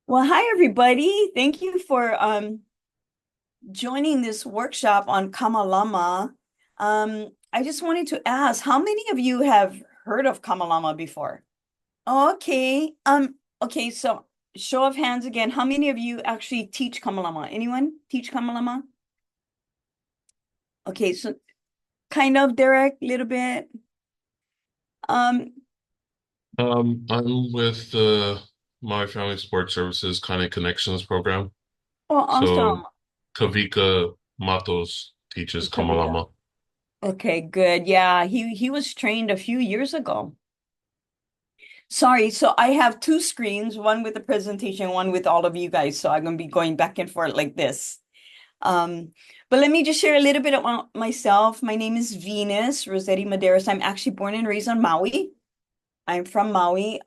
Well, hi everybody. Thank you for joining this workshop on Kamalama. I just wanted to ask, how many of you have heard of Kamalama before? Okay. Okay, so show of hands again. How many of you actually teach Kamalama? Anyone teach Kamalama? Okay, so kind of, Derek, a little bit. Um, I'm with my family support services kind of connections program. oh, So awesome. Kavika Matos teaches Kavita. Kamalama. Okay, good. Yeah, he was trained a few years ago. Sorry, so I have two screens, one with the presentation, one with all of you guys. So I'm going to be going back and forth like this. Um, but let me just share a little bit about myself. My name is Venus Rosete-Medeiros. I'm actually born and raised on Maui. I'm from Maui.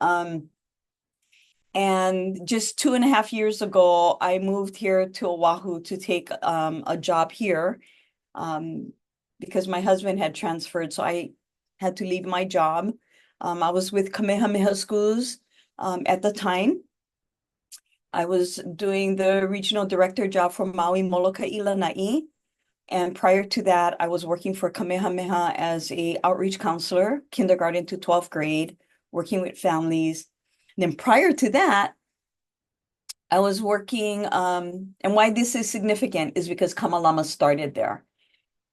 And just 2.5 years ago, I moved here to Oahu to take a job here um, because my husband had transferred. So I had to leave my job. I was with Kamehameha Schools at the time. I was doing the regional director job for Maui Molokai Lanai. And prior to that, I was working for Kamehameha as a outreach counselor, kindergarten to 12th grade, working with families. And then prior to that, I was working, and why this is significant is because Kamalama started there.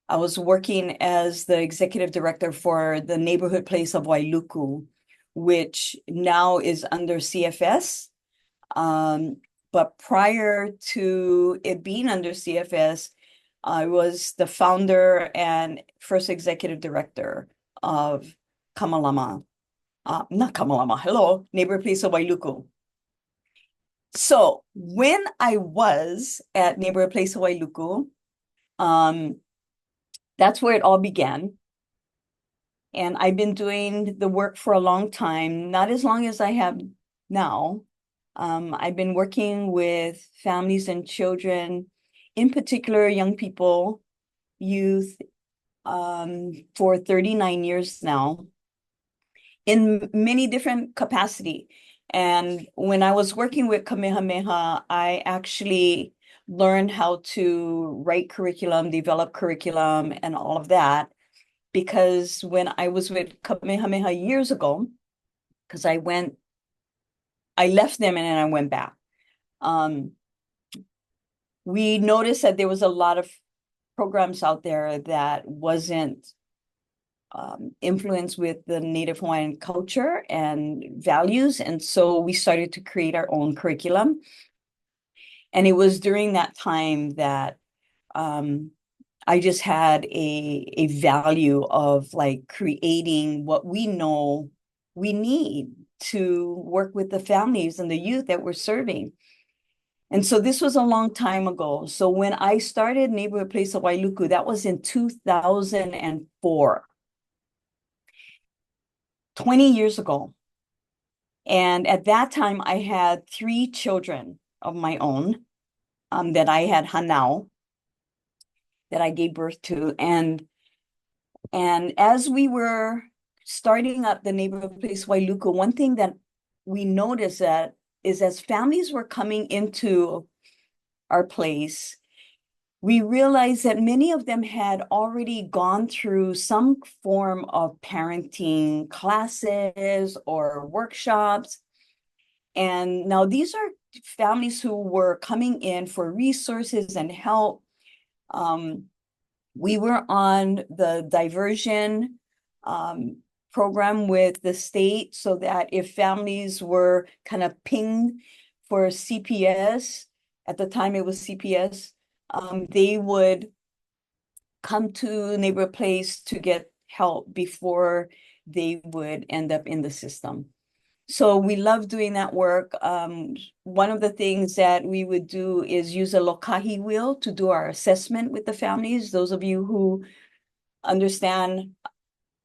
I was working as the executive director for the neighborhood place of Wailuku, which now is under CFS. Um, but prior to it being under CFS, I was the founder and first executive director of Kamalama. Not Kamalama, hello, neighborhood place of Wailuku. So when I was at neighborhood place of Wailuku, um, that's where it all began. And I've been doing the work for a long time, not as long as I have now. I've been working with families and children, in particular, young people, youth, for 39 years now in many different capacity. And when I was working with Kamehameha, I actually learned how to write curriculum, develop curriculum, and all of that because when I was with Kamehameha years ago, because I left them and then I went back. Um, we noticed that there was a lot of programs out there that wasn't influenced with the Native Hawaiian culture and values. And so we started to create our own curriculum. And it was during that time that um, I just had a value of like creating what we know we need to work with the families and the youth that we're serving. And so this was a long time ago. So when I started Neighborhood Place of Wailuku, that was in 2004, 20 years ago. And at that time, I had three children of my own that I had hanao, that I gave birth to. And as we were starting up the neighborhood place Wailuku, one thing that we noticed that is as families were coming into our place, we realized that many of them had already gone through some form of parenting classes or workshops. And now these are families who were coming in for resources and help. Um, we were on the diversion program with the state so that if families were kind of pinged for CPS, at the time it was CPS, they would come to neighbor place to get help before they would end up in the system. So we love doing that work. One of the things that we would do is use a lokahi wheel to do our assessment with the families. Those of you who understand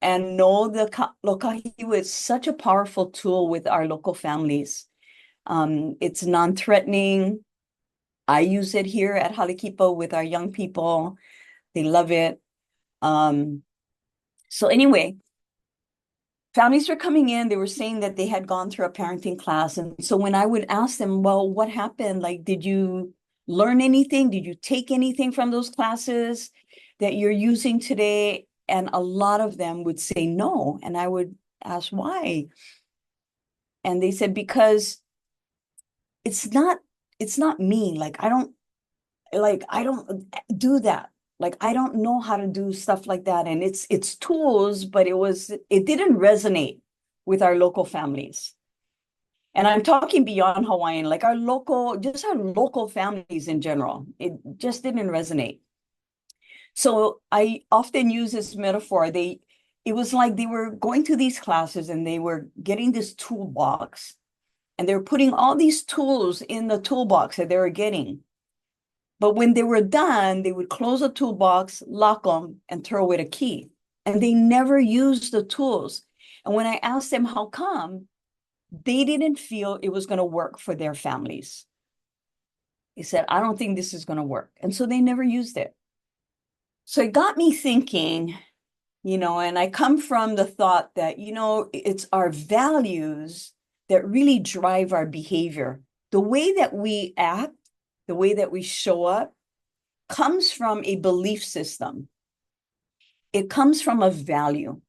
and know the lokahi wheel is such a powerful tool with our local families. It's non-threatening. I use it here at HALE KIPA with our young people. They love it. Um, so anyway, families were coming in, they were saying that they had gone through a parenting class. And so when I would ask them, well, what happened? Like, did you learn anything? Did you take anything from those classes that you're using today? And a lot of them would say no. And I would ask why. And they said, because it's not me. Like, I don't do that. Like, I don't know how to do stuff like that. And it's tools, but it didn't resonate with our local families. And I'm talking beyond Hawaiian, like our local families in general. It just didn't resonate. So I often use this metaphor. It was like they were going to these classes and they were getting this toolbox and they were putting all these tools in the toolbox that they were getting. But when they were done, they would close the toolbox, lock them, and throw away the key. And they never used the tools. And when I asked them how come, they didn't feel it was going to work for their families. They said, I don't think this is going to work. And so they never used it. So it got me thinking, and I come from the thought that, it's our values that really drive our behavior. The way that we act, the way that we show up comes from a belief system. It comes from a value.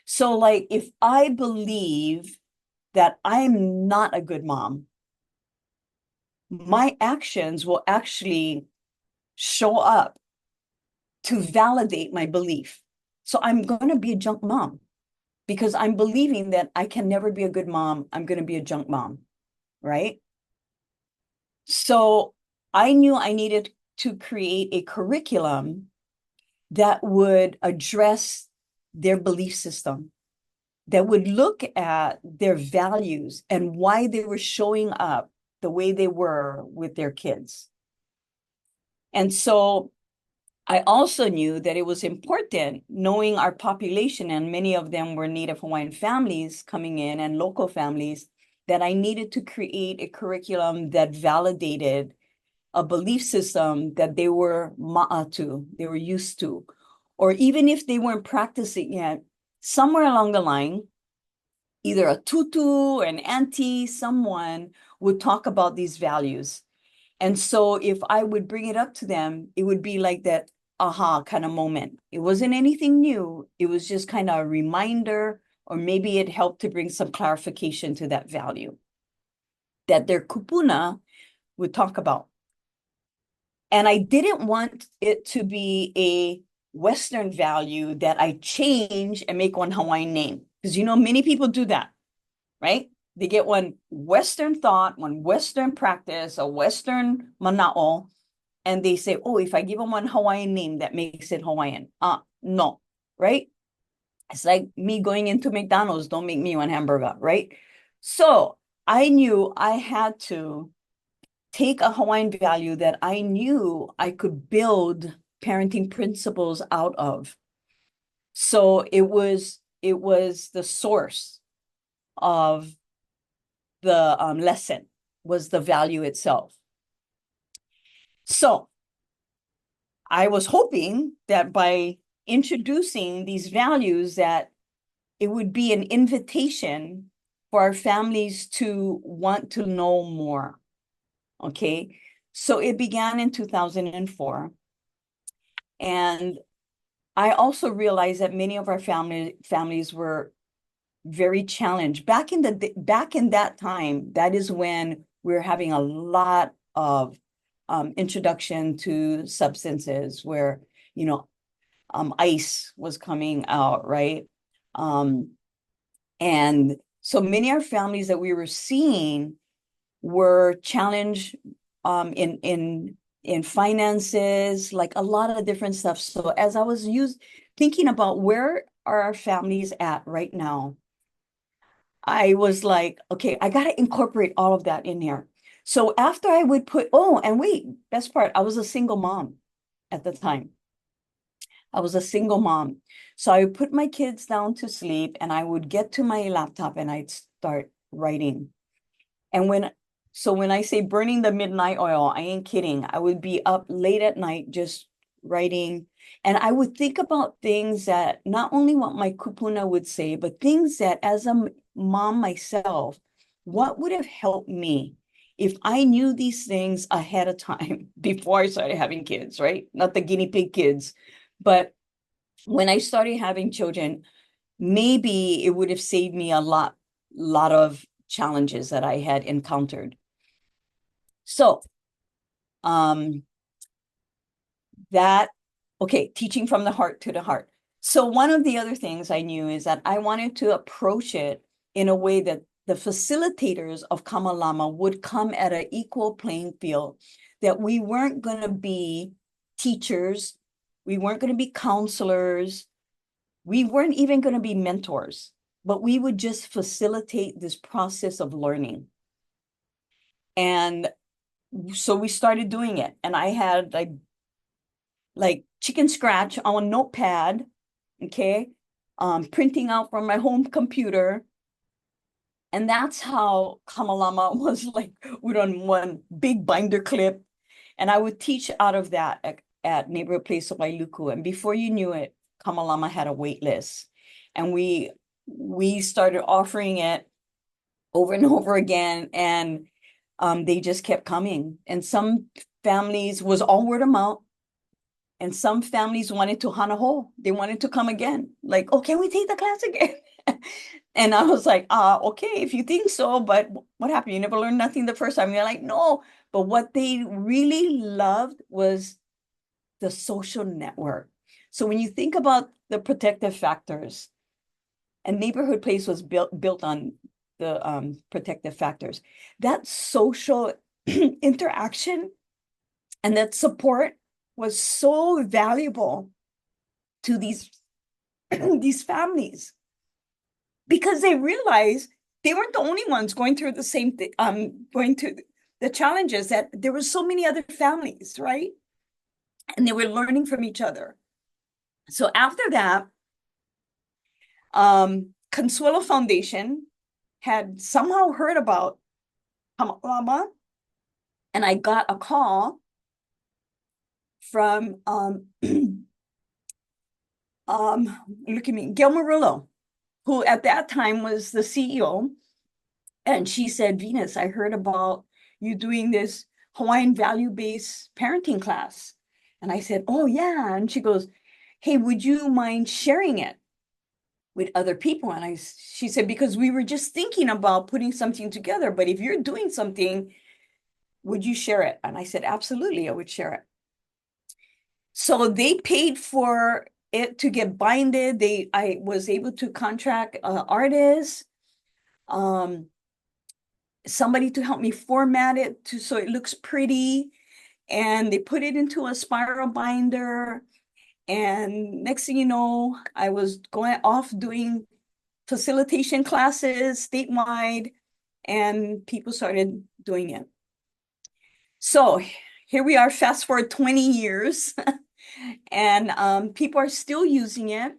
So like if I believe that I'm not a good mom, my actions will actually show up to validate my belief. So I'm going to be a junk mom because I'm believing that I can never be a good mom. I'm going to be a junk mom, right? So I knew I needed to create a curriculum that would address their belief system, that would look at their values and why they were showing up the way they were with their kids. And so I also knew that it was important, knowing our population, and many of them were Native Hawaiian families coming in and local families, that I needed to create a curriculum that validated a belief system that they were ma'atu, they were used to. Or even if they weren't practicing yet, somewhere along the line, either a tutu, an auntie, someone would talk about these values. And so if I would bring it up to them, it would be like that aha kind of moment. It wasn't anything new. It was just kind of a reminder, or maybe it helped to bring some clarification to that value that their kupuna would talk about. And I didn't want it to be a Western value that I change and make one Hawaiian name. Because, many people do that, right? They get one Western thought, one Western practice, a Western mana'o, and they say, oh, if I give them one Hawaiian name, that makes it Hawaiian. No, right? It's like me going into McDonald's, don't make me one hamburger, right? So I knew I had to take a Hawaiian value that I knew I could build parenting principles out of. So it was the source of the lesson, was the value itself. So I was hoping that by introducing these values, that it would be an invitation for our families to want to know more. Okay, so it began in 2004. And I also realized that many of our families were very challenged. Back in that time, that is when we were having a lot of introduction to substances where, ice was coming out, right? And so many of our families that we were seeing were challenged in finances, like a lot of different stuff. So as I was thinking about where are our families at right now, I was like, okay, I got to incorporate all of that in here. So after I would and wait, best part, I was a single mom at the time. I was a single mom. So I would put my kids down to sleep and I would get to my laptop and I'd start writing. And when I say burning the midnight oil, I ain't kidding. I would be up late at night just writing. And I would think about things that not only what my kupuna would say, but things that as a mom myself, what would have helped me if I knew these things ahead of time before I started having kids, right? Not the guinea pig kids, but when I started having children, maybe it would have saved me a lot of challenges that I had encountered. So, okay, teaching from the heart to the heart. So one of the other things I knew is that I wanted to approach it in a way that the facilitators of Kamalama would come at an equal playing field, that we weren't going to be teachers, we weren't going to be counselors, we weren't even going to be mentors, but we would just facilitate this process of learning. And so we started doing it. And I had like chicken scratch on a notepad, okay, printing out from my home computer. And that's how Kamalama was like, with on one big binder clip. And I would teach out of that at Neighborhood Place of Wailuku. And before you knew it, Kamalama had a wait list. And we started offering it over and over again. And they just kept coming. And some families was all word of mouth. And some families wanted to hanaho. They wanted to come again. Like, oh, can we take the class again? And I was like, okay, if you think so, but what happened? You never learned nothing the first time. You're like, no. But what they really loved was the social network. So when you think about the protective factors, and Neighborhood Place was built on the protective factors, that social interaction and that support was so valuable to these families, because they realized they weren't the only ones going through the same thing, going through the challenges, that there were so many other families, right? And they were learning from each other. So after that, Consuelo Foundation had somehow heard about Kamalama, and I got a call from look at me, Gil Murillo, who at that time was the CEO. And she said, Venus, I heard about you doing this Hawaiian value-based parenting class. And I said, oh yeah. And she goes, hey, would you mind sharing it with other people? And she said, because we were just thinking about putting something together, but if you're doing something, would you share it? And I said, absolutely, I would share it. So they paid for it to get binded. I was able to contract artists, somebody to help me format it so it looks pretty. And they put it into a spiral binder. And next thing you know, I was going off doing facilitation classes statewide, and people started doing it. So here we are, fast forward 20 years, and people are still using it.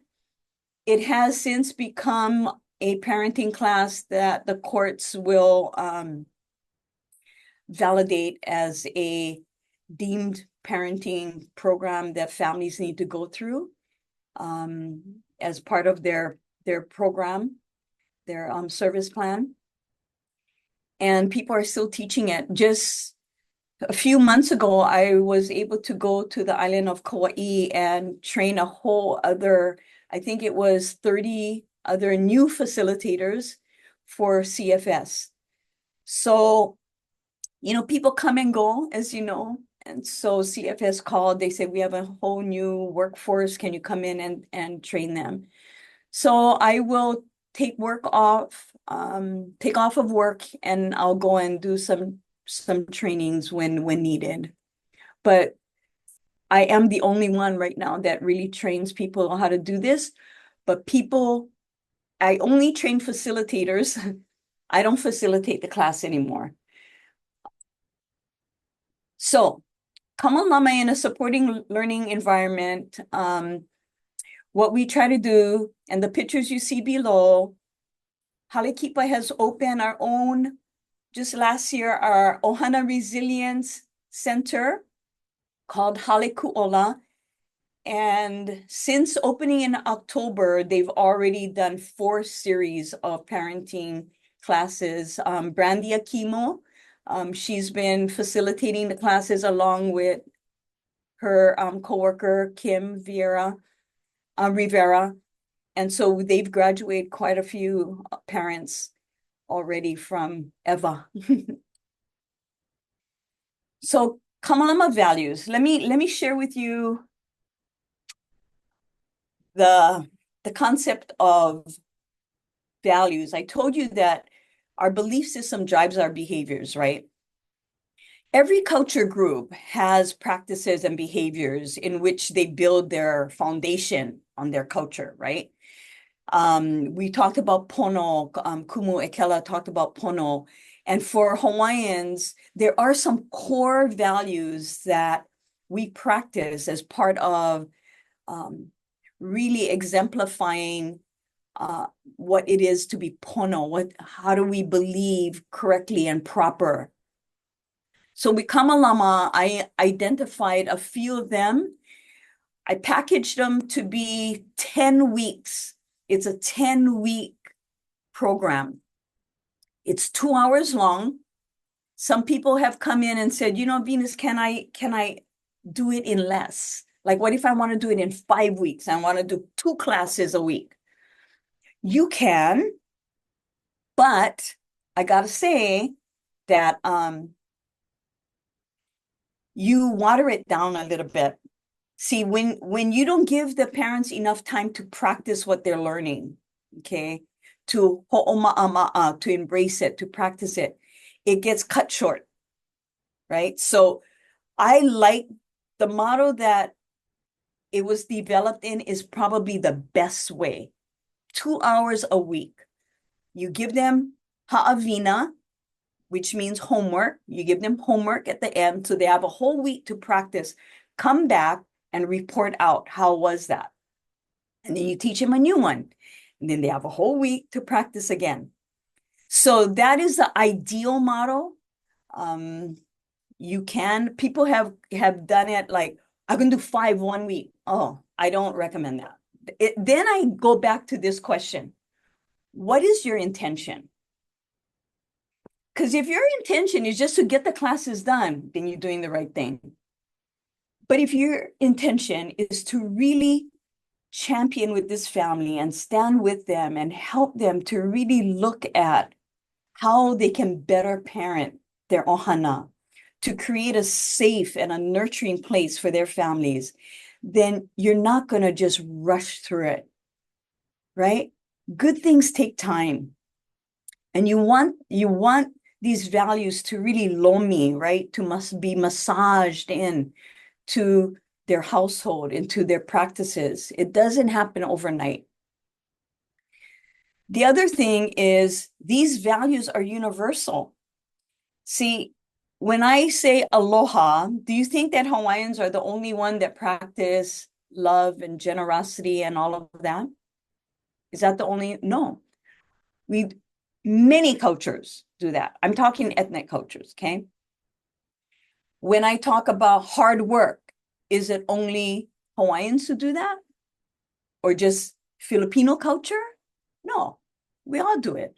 It has since become a parenting class that the courts will validate as a deemed parenting program that families need to go through as part of their program, their service plan. And people are still teaching it. Just a few months ago, I was able to go to the island of Kauai and train a whole other, I think it was 30 other new facilitators for CFS. So, people come and go, as you know. And so CFS called, they said, we have a whole new workforce. Can you come in and train them? So I will take off of work, and I'll go and do some trainings when needed. But I am the only one right now that really trains people on how to do this. But I only train facilitators. I don't facilitate the class anymore. So Kamalama in a supporting learning environment, what we try to do, and the pictures you see below, HALE KIPA has opened our own, just last year, our Ohana Resilience Center called HALE Ku'ola. And since opening in October, they've already done 4 series of parenting classes. Brandy Akimo, she's been facilitating the classes along with her coworker, Kim Rivera. And so they've graduated quite a few parents already from EVA. So Kamalama values. Let me share with you the concept of values. I told you that our belief system drives our behaviors, right? Every culture group has practices and behaviors in which they build their foundation on their culture, right? We talked about Pono, Kumu Ekela talked about Pono. And for Hawaiians, there are some core values that we practice as part of really exemplifying what it is to be Pono. How do we believe correctly and proper? So with Kamalama, I identified a few of them. I packaged them to be 10 weeks. It's a 10-week program. It's 2 hours long. Some people have come in and said, you know, Venus, can I do it in less? Like, what if I want to do it in 5 weeks? I want to do 2 classes a week. You can, but I gotta say that you water it down a little bit. See, when you don't give the parents enough time to practice what they're learning, okay, to ho'oma'ama'a, to embrace it, to practice it, it gets cut short, right? So I like the model that it was developed in is probably the best way. 2 hours a week. You give them ha'avina, which means homework. You give them homework at the end, so they have a whole week to practice. Come back and report out, how was that? And then you teach them a new one. And then they have a whole week to practice again. So that is the ideal model. People have done it like, I can do 5 1 week. Oh, I don't recommend that. Then I go back to this question. What is your intention? Because if your intention is just to get the classes done, then you're doing the right thing. But if your intention is to really champion with this family and stand with them and help them to really look at how they can better parent their ohana, to create a safe and a nurturing place for their families, then you're not going to just rush through it, right? Good things take time. And you want these values to really lomi, right? To must be massaged in to their household, into their practices. It doesn't happen overnight. The other thing is these values are universal. See, when I say aloha, do you think that Hawaiians are the only one that practice love and generosity and all of that? Is that the only? No. Many cultures do that. I'm talking ethnic cultures, okay? When I talk about hard work, is it only Hawaiians who do that? Or just Filipino culture? No, we all do it.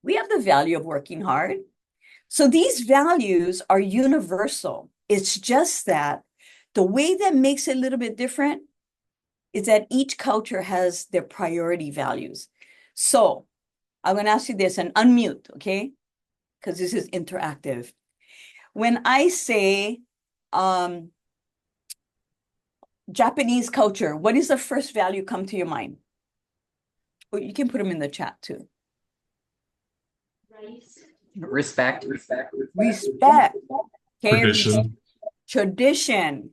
We have the value of working hard. So these values are universal. It's just that the way that makes it a little bit different is that each culture has their priority values. So I'm going to ask you this and unmute, okay? Because this is interactive. When I say Japanese culture, what is the first value come to your mind? Well, you can put them in the chat too. Respect. Respect. Okay. Tradition. Tradition.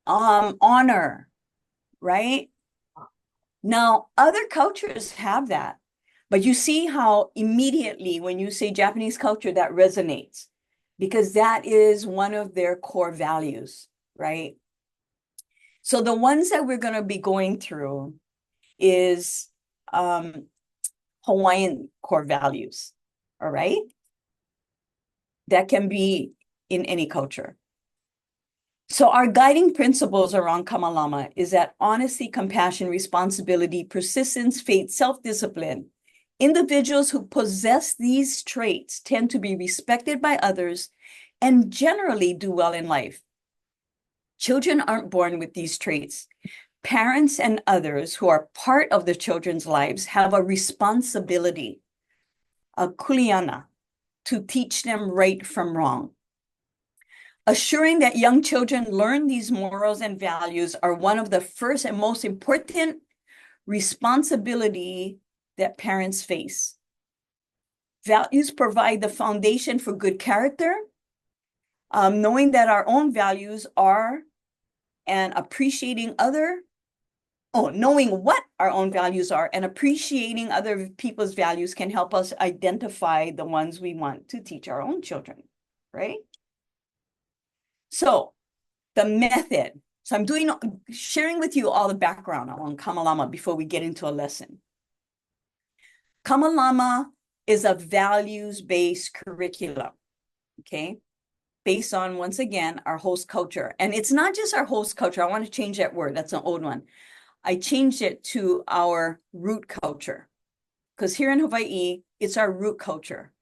Honor, right? Now, other cultures have that, but you see how immediately when you say Japanese culture, that resonates because that is one of their core values, right? So the ones that we're going to be going through is Hawaiian core values, all right? That can be in any culture. So our guiding principles around Kamalama is that honesty, compassion, responsibility, persistence, faith, self-discipline. Individuals who possess these traits tend to be respected by others and generally do well in life. Children aren't born with these traits. Parents and others who are part of the children's lives have a responsibility, a kuleana, to teach them right from wrong. Assuring that young children learn these morals and values are one of the first and most important responsibility that parents face. Values provide the foundation for good character. Knowing that our own values are and appreciating knowing what our own values are and appreciating other people's values can help us identify the ones we want to teach our own children, right? So the method. So I'm sharing with you all the background on Kamalama before we get into a lesson. Kamalama is a values-based curriculum, okay? Based on, once again, our host culture. And it's not just our host culture. I want to change that word. That's an old one. I changed it to our root culture. Because here in Hawaii, it's our root culture,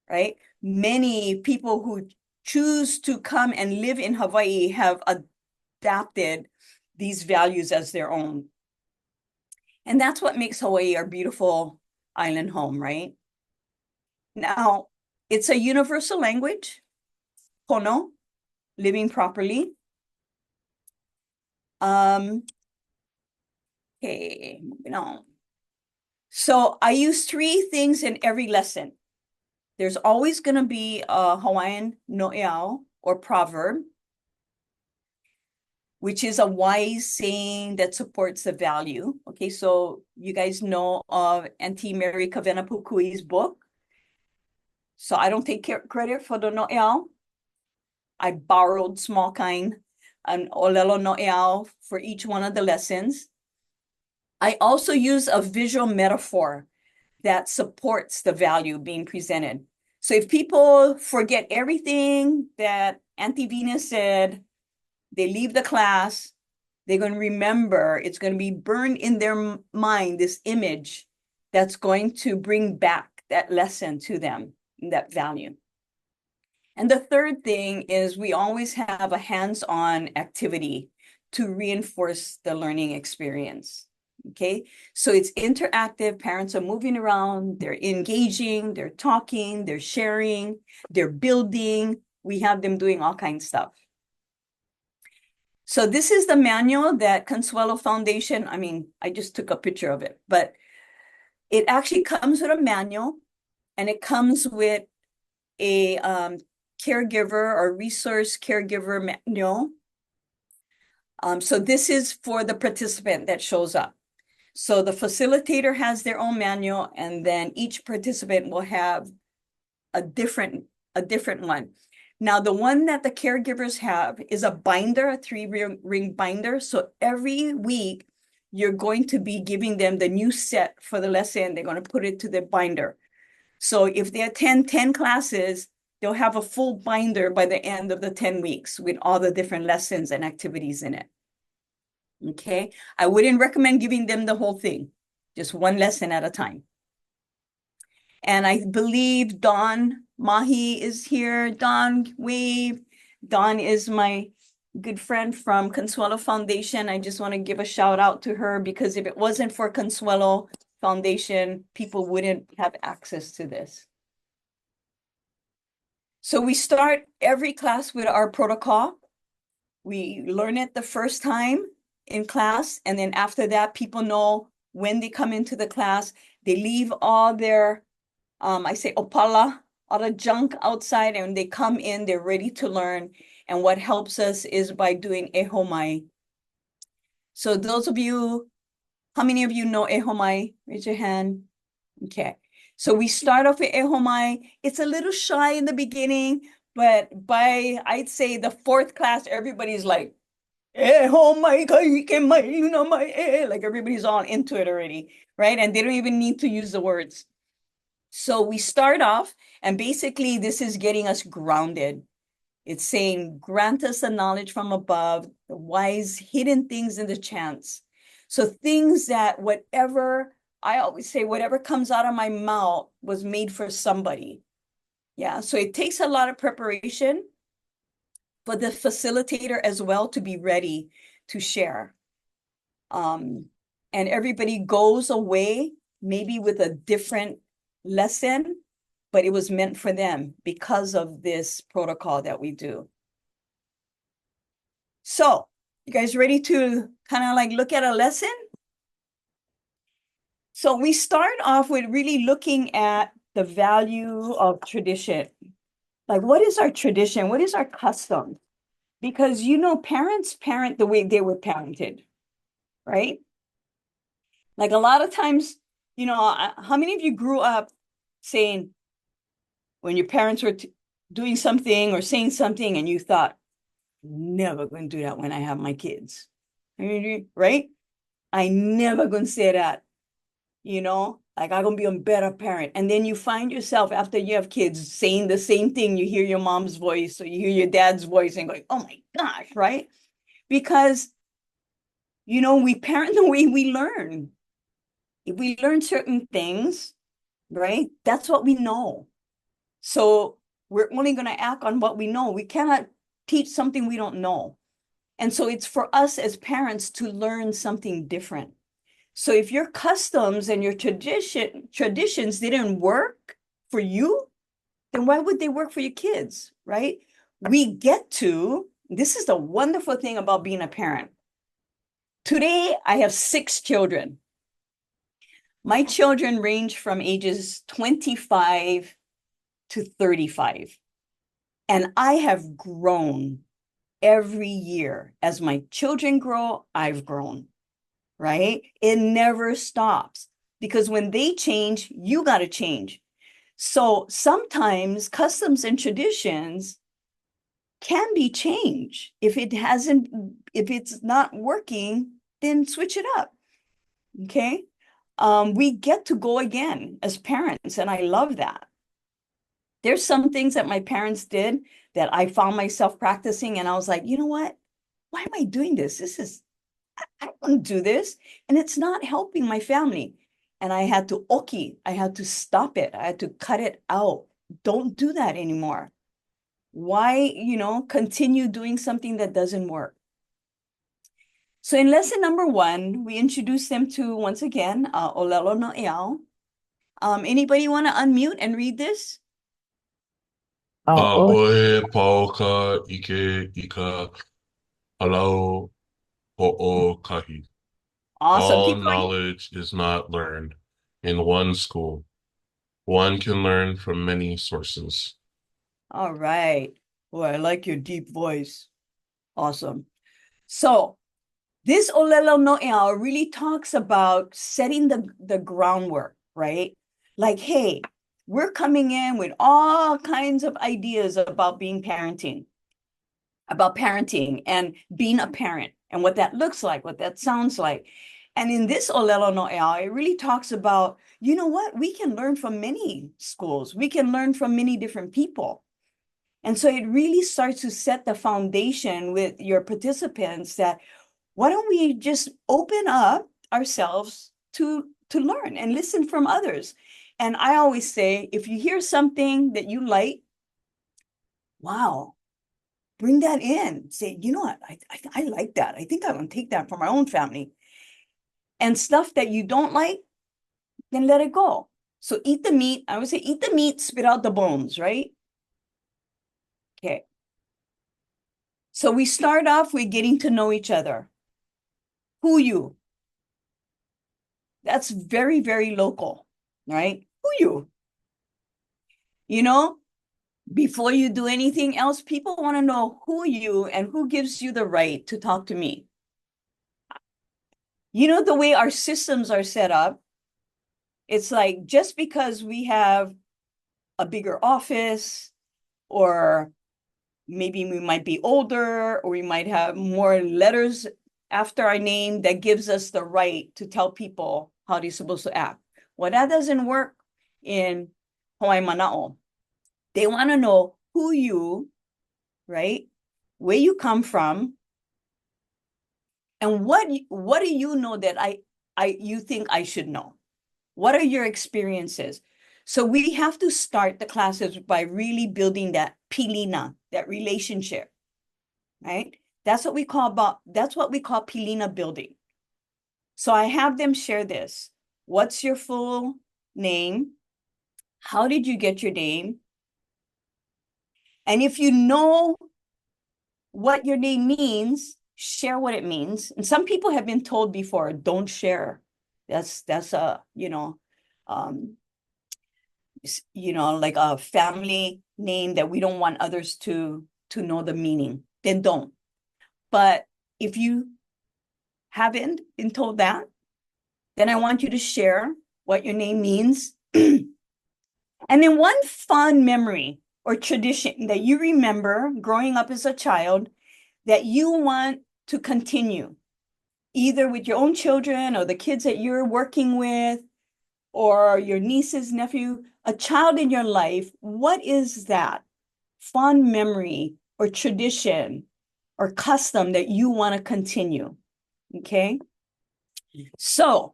right? Many people who choose to come and live in Hawaii have adapted these values as their own. And that's what makes Hawaii our beautiful island home, right? Now, it's a universal language, Pono, living properly. Okay, moving on. So I use 3 things in every lesson. There's always going to be a Hawaiian no'eau or proverb, which is a wise saying that supports the value. Okay, so you guys know of Auntie Mary Kavenapukui's book. So I don't take credit for the no'eau. I borrowed small kind and olelo no'eau for each one of the lessons. I also use a visual metaphor that supports the value being presented. So if people forget everything that Auntie Venus said, they leave the class, they're going to remember, it's going to be burned in their mind, this image that's going to bring back that lesson to them, that value. And the third thing is we always have a hands-on activity to reinforce the learning experience. Okay, so it's interactive. Parents are moving around, they're engaging, they're talking, they're sharing, they're building. We have them doing all kinds of stuff. So this is the manual that Consuelo Foundation, I just took a picture of it, but it actually comes with a manual and it comes with a caregiver or resource caregiver manual. So this is for the participant that shows up. So the facilitator has their own manual, and then each participant will have a different one. Now, the one that the caregivers have is a binder, a 3-ring binder. So every week, you're going to be giving them the new set for the lesson. They're going to put it to the binder. So if they attend 10 classes, they'll have a full binder by the end of the 10 weeks with all the different lessons and activities in it. Okay, I wouldn't recommend giving them the whole thing, just one lesson at a time. And I believe Dawn Mahi is here. Dawn, wave. Dawn is my good friend from Consuelo Foundation. I just want to give a shout out to her because if it wasn't for Consuelo Foundation, people wouldn't have access to this. So we start every class with our protocol. We learn it the first time in class, and then after that, people know when they come into the class, they leave all their, I say opala, all the junk outside, and they come in, they're ready to learn. And what helps us is by doing ehomai. So those of you, how many of you know ehomai? Raise your hand. Okay. So we start off with ehomai. It's a little shy in the beginning, but by, I'd say the 4th class, everybody's like, like everybody's all into it already, right? And they don't even need to use the words. So we start off, and basically this is getting us grounded It's saying, grant us the knowledge from above, the wise hidden things in the chance. So things that whatever, I always say, whatever comes out of my mouth was made for somebody. Yeah, so it takes a lot of preparation for the facilitator as well to be ready to share. And everybody goes away maybe with a different lesson, but it was meant for them because of this protocol that we do. So, you guys ready to kind of like look at a lesson? So we start off with really looking at the value of tradition. Like, what is our tradition? What is our custom? Because, you know, parents parent the way they were parented, right? Like a lot of times, you know, how many of you grew up saying when your parents were doing something or saying something and you thought, never going to do that when I have my kids, right? I never going to say that, you know, like I'm going to be a better parent. And then you find yourself after you have kids saying the same thing. You hear your mom's voice or you hear your dad's voice and going, oh my gosh, right? Because, you know, we parent the way we learn. If we learn certain things, right, that's what we know. So we're only going to act on what we know. We cannot teach something we don't know. And so it's for us as parents to learn something different. So if your customs and your traditions didn't work for you, then why would they work for your kids, right? We get to, this is the wonderful thing about being a parent. Today, I have 6 children. My children range from ages 25 to 35. And I have grown every year. As my children grow, I've grown, right? It never stops because when they change, you got to change. So sometimes customs and traditions can be changed. If it's not working, then switch it up. Okay. We get to go again as parents, and I love that. There's some things that my parents did that I found myself practicing, and I was like, you know what? Why am I doing this? I don't want to do this. And it's not helping my family. And I had to I had to stop it. I had to cut it out. Don't do that anymore. Why, you know, continue doing something that doesn't work? So in lesson number 1, we introduce them to, once again, Olelo no Eao. Anybody want to unmute and read this? Oe pauka ike ika halau ho'okahi. Awesome. All Keep going. knowledge is not learned in one school. One can learn from many sources. All right. Boy, I like your deep voice. Awesome. So this Olelo no Ea really talks about setting the groundwork, right? Like, hey, we're coming in with all kinds of ideas about parenting and being a parent and what that looks like, what that sounds like. And in this Olelo no Ea, it really talks about, you know what? We can learn from many schools. We can learn from many different people. And so it really starts to set the foundation with your participants that why don't we just open up ourselves to learn and listen from others? And I always say, if you hear something that you like, wow, bring that in. Say, you know what, I like that. I think I want to take that for my own family. And stuff that you don't like, then let it go. So eat the meat. I would say eat the meat, spit out the bones, right? Okay. So we start off with getting to know each other. Who you? That's very, very local, right? Who you? You know, before you do anything else, people want to know who you and who gives you the right to talk to me. You know, the way our systems are set up, it's like just because we have a bigger office, or maybe we might be older, or we might have more letters after our name, that gives us the right to tell people how they're supposed to act. Well, that doesn't work in Hawaii Mana'o. They want to know who you right? Where you come from, and what do you know that you think I should know? What are your experiences? So we have to start the classes by really building that pilina, that relationship, right? That's what we call pilina building. So I have them share this. What's your full name? How did you get your name? And if you know what your name means, share what it means. And some people have been told before, don't share. That's a, like a family name that we don't want others to know the meaning. Then don't. But if you haven't been told that, then I want you to share what your name means. And then one fun memory or tradition that you remember growing up as a child that you want to continue, either with your own children or the kids that you're working with, or your nieces, nephew, a child in your life. What is that fun memory or tradition or custom that you want to continue? Okay. So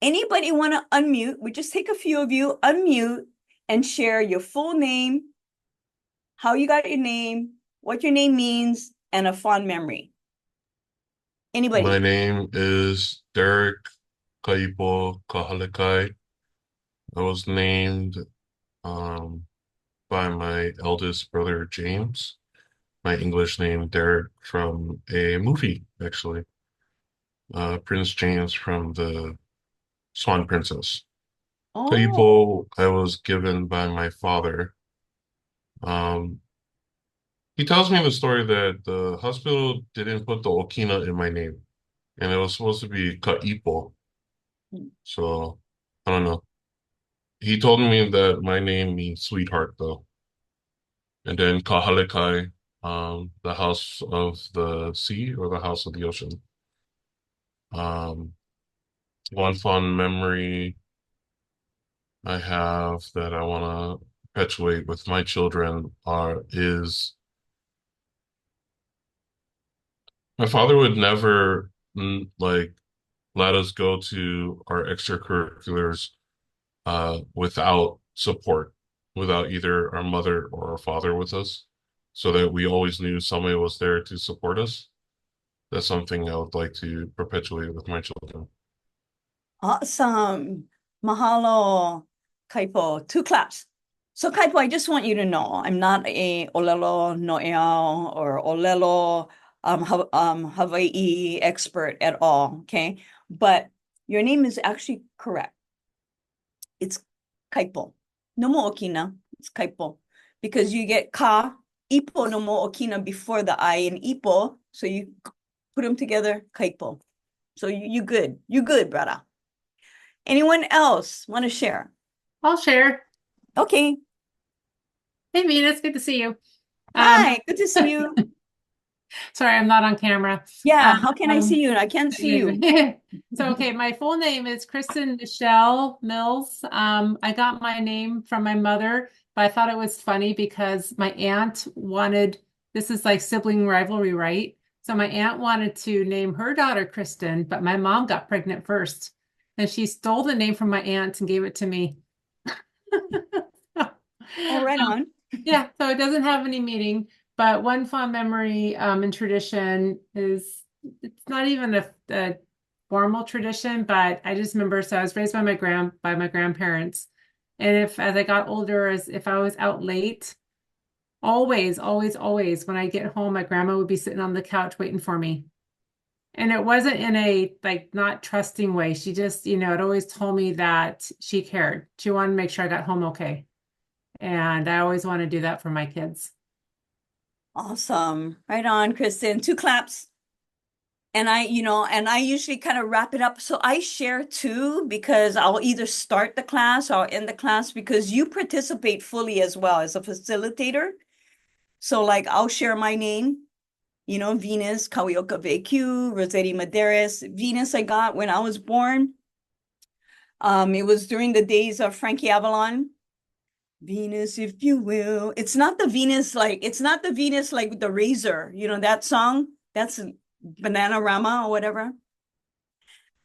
anybody want to unmute? We just take a few of you, unmute, and share your full name, how you got your name, what your name means, and a fond memory. Anybody? My name is Derek Kaipo Kahalekai. I was named by my eldest brother James. My English name Derek from a movie, actually. Prince James from the Swan Princess. Oh, Kaipo I was given by my father. Um, he tells me in the story that the hospital didn't put the Okina in my name, and it was supposed to be Kaipo. So I don't know. He told me that my name means sweetheart, though. And then Kahalekai, the house of the sea or the house of the ocean. Um, one fond memory I have that I want to perpetuate with my children is my father would never like let us go to our extracurriculars without support, without either our mother or our father with us, so that we always knew somebody was there to support us. That's something I would like to perpetuate with my children. awesome. Mahalo, Kaipo. Two claps. So Kaipo, I just want you to know, I'm not a Olelo Noeau or Olelo Hawaii expert at all, okay? But your name is actually correct. It's Kaipo. No mo Okina, it's Kaipo. Because you get ka, ipo no mo Okina before the I in ipo, so you put them together, Kaipo. So you good. You good, brother. Anyone else want to share? I'll share. Okay. Hey, Venus, good to see you. Hi, good to see you. Sorry, I'm not on camera. Yeah, how can I see you? I can't see you. So, okay, my full name is Kristen Michelle Mills. I got my name from my mother, but I thought it was funny because my aunt wanted, this is like sibling rivalry, right? So my aunt wanted to name her daughter Kristen, but my mom got pregnant first. And she stole the name from my aunt and gave it to me. Oh, right on. Yeah, so it doesn't have any meaning, but one fond memory and tradition is it's not even a formal tradition, but I just remember, so I was raised by my grandparents. And as I got older, as if I was out late, always, always, always, when I get home, my grandma would be sitting on the couch waiting for me. And it wasn't in a like not trusting way. She just, it always told me that she cared. She wanted to make sure I got home okay. And I always want to do that for my kids. Awesome. Right on, Kristen. Two claps. And I usually kind of wrap it up. So I share too, because I'll either start the class or I'll end the class because you participate fully as well as a facilitator. So like I'll share my name, Venus, Kauʻiokawēkiu, Rosete-Medeiros. Venus I got when I was born. It was during the days of Frankie Avalon. Venus, if you will. It's not the Venus like with the razor, you know, that song? That's Bananarama or whatever.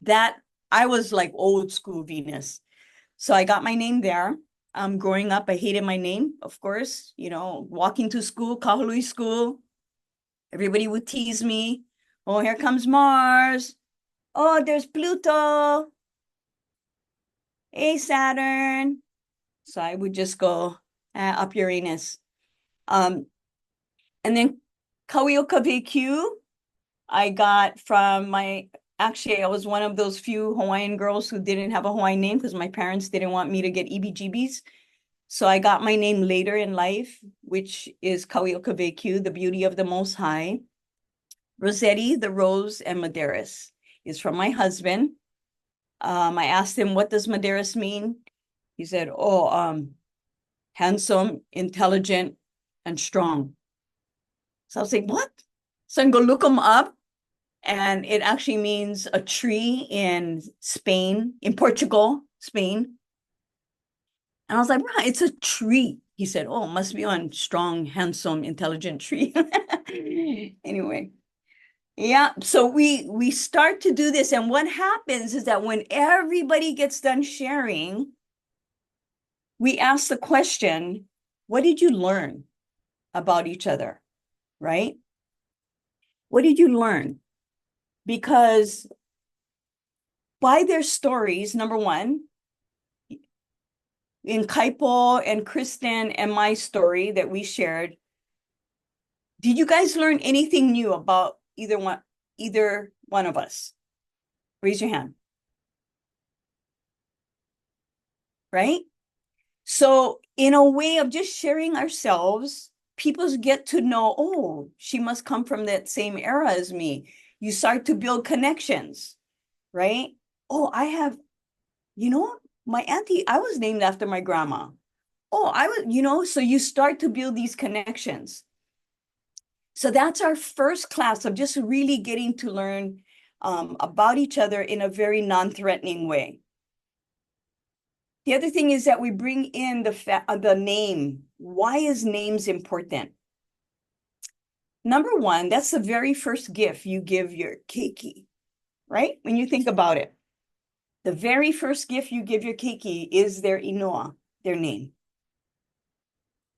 That I was like old school Venus. So I got my name there. Growing up, I hated my name, of course, you know, walking to school, Kahului school. Everybody would tease me. Oh, here comes Mars. Oh, there's Pluto. Hey, Saturn. So I would just go up Uranus. And then Kauʻiokawēkiu, I got from actually, I was one of those few Hawaiian girls who didn't have a Hawaiian name because my parents didn't want me to get EBGBs. So I got my name later in life, which is Kauʻiokawēkiu, the beauty of the Most High. Rosete, the rose, and Medeiros is from my husband. I asked him, what does Medeiros mean? He said, oh, handsome, intelligent, and strong. So I was like, what? So I go look him up. And it actually means a tree in Spain, in Portugal, Spain. And I was like, right, it's a tree. He said, oh, it must be on strong, handsome, intelligent tree. Anyway, yeah, so we start to do this. And what happens is that when everybody gets done sharing, we ask the question, what did you learn about each other, right? What did you learn? Because by their stories, number one, in KIPA and Kristen and my story that we shared, did you guys learn anything new about either one of us? Raise your hand. Right? So in a way of just sharing ourselves, people get to know, oh, she must come from that same era as me. You start to build connections, right? Oh, I have, you know, my auntie, I was named after my grandma. Oh, I was, you know, so you start to build these connections. So that's our first class of just really getting to learn about each other in a very non-threatening way. The other thing is that we bring in the name. Why is names important? Number one, that's the very first gift you give your keiki, right? When you think about it, the very first gift you give your keiki is their inoa, their name.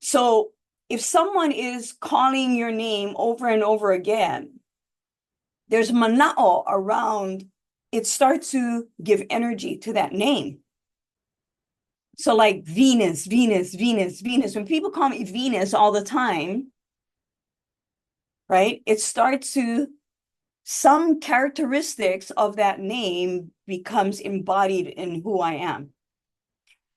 So if someone is calling your name over and over again, there's mana'o around, it starts to give energy to that name. So like Venus, Venus, Venus, Venus. When people call me Venus all the time, right? It starts to, some characteristics of that name becomes embodied in who I am.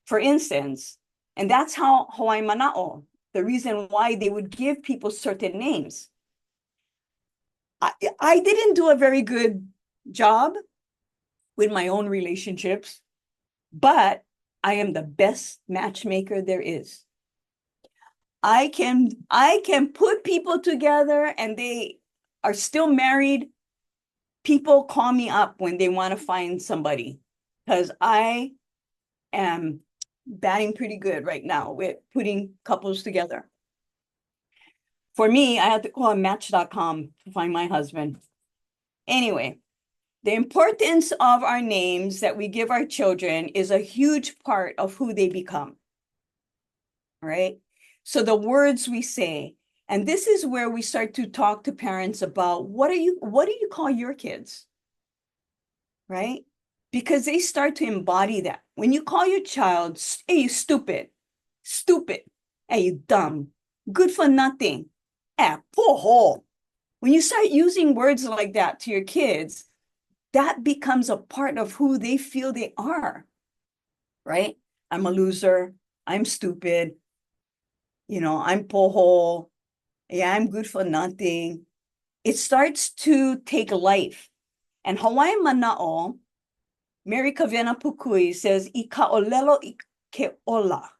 For instance, and that's how Hawaii Mana'o, the reason why they would give people certain names. I didn't do a very good job with my own relationships, but I am the best matchmaker there is. I can put people together and they are still married. People call me up when they want to find somebody because I am batting pretty good right now with putting couples together. For me, I had to call Match.com to find my husband. Anyway, the importance of our names that we give our children is a huge part of who they become, right? So the words we say, and this is where we start to talk to parents about what do you call your kids, right? Because they start to embody that. When you call your child, hey, you stupid, hey, you dumb, good for nothing, poho. When you start using words like that to your kids, that becomes a part of who they feel they are, right? I'm a loser, I'm stupid, you know, I'm poho, yeah, I'm good for nothing. It starts to take life. And Hawaii Mana'o, Mary Kavena Pukui says, Ika olelo ke ola,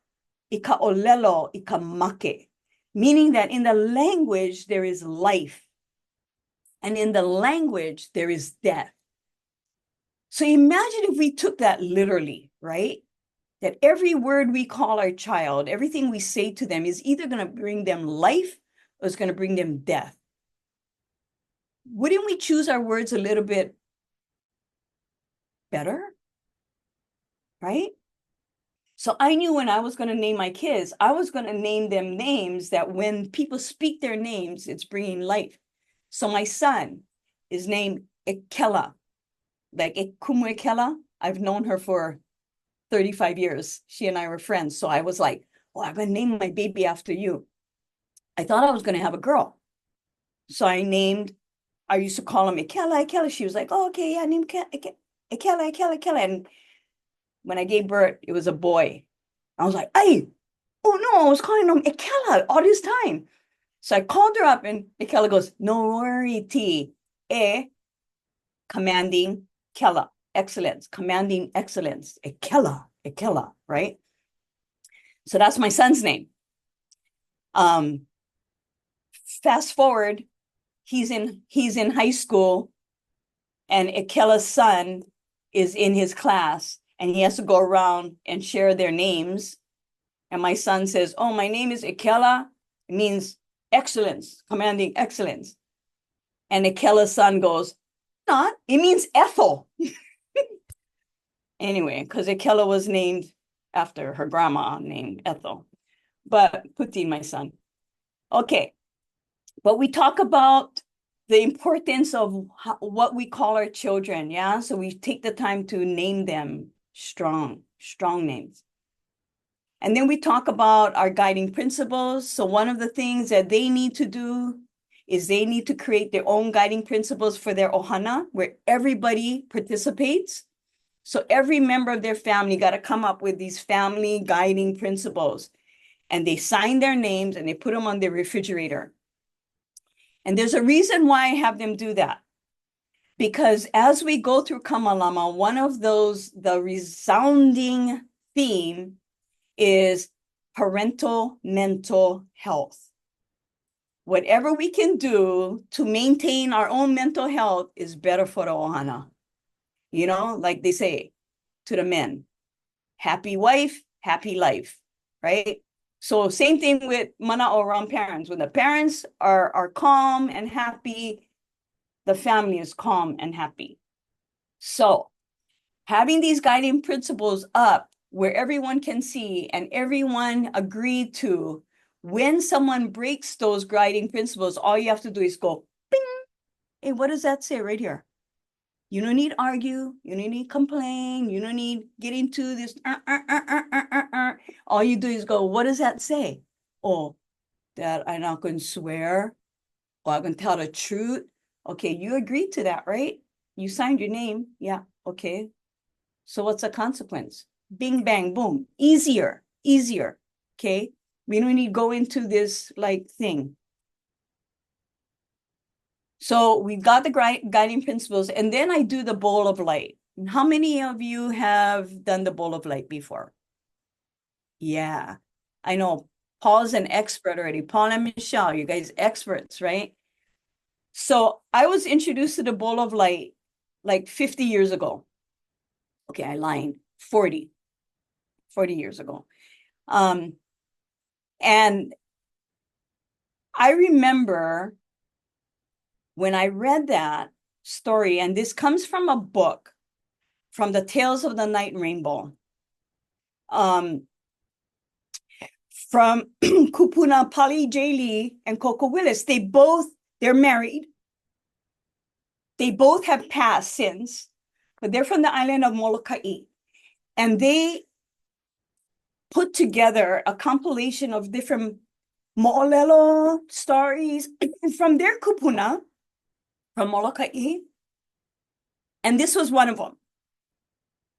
ika olelo ika make, meaning that in the language there is life, and in the language there is death. So imagine if we took that literally, right? that every word we call our child, everything we say to them is either going to bring them life or it's going to bring them death. Wouldn't we choose our words a little bit better? Right? So I knew when I was going to name my kids, I was going to name them names that when people speak their names, it's bringing life. So my son is named Ekela, like Ekumuekela. I've known her for 35 years. She and I were friends. So I was like, oh, I'm going to name my baby after you. I thought I was going to have a girl. So I used to call him Ekela, Ekela. She was like, oh, okay, yeah, name Ekela, Ekela, Ekela. And when I gave birth, it was a boy. I was like, hey, oh no, I was calling him Ekela all this time. So I called her up and Ekela goes, no worry, T. Commanding Kela, excellence, commanding excellence, Ekela, right? So that's my son's name. Fast forward, he's in high school and Ekela's son is in his class and he has to go around and share their names. And my son says, oh, my name is Ekela. It means excellence, commanding excellence. And Ekela's son goes, not, it means Ethel. Anyway, because Ekela was named after her grandma named Ethel. But Putin, my son. Okay. But we talk about the importance of what we call our children. Yeah. So we take the time to name them strong names. And then we talk about our guiding principles. So one of the things that they need to do is they need to create their own guiding principles for their ohana, where everybody participates. So every member of their family got to come up with these family guiding principles. And they sign their names and they put them on their refrigerator. And there's a reason why I have them do that. Because as we go through Kamalama, one of those, the resounding theme is parental mental health. Whatever we can do to maintain our own mental health is better for the ohana. You know, like they say to the men, happy wife, happy life, right? So same thing with mana'o around parents. When the parents are calm and happy, the family is calm and happy. So having these guiding principles up where everyone can see and everyone agree to, when someone breaks those guiding principles, all you have to do is go, bing. Hey, what does that say right here? You don't need argue. You don't need complain. You don't need get into this. All you do is go, what does that say? Oh, that I'm not going to swear. Or I'm going to tell the truth. Okay, you agreed to that, right? You signed your name. Yeah, okay. So what's the consequence? Bing, bang, boom. Easier. Okay? We don't need to go into this like thing. So we've got the guiding principles, and then I do the bowl of light. How many of you have done the bowl of light before? Yeah, I know. Paul's an expert already. Paul and Michelle, you guys experts, right? So I was introduced to the bowl of light like 50 years ago. Okay, I lied. 40 years ago. And I remember when I read that story, and this comes from a book, from the Tales of the Night Rainbow, from Kupuna Pali J. and Coco Willis. They're married. They both have passed since, but they're from the island of Molokai. And they put together a compilation of different mo'olelo stories from their kupuna, from Molokai. And this was one of them,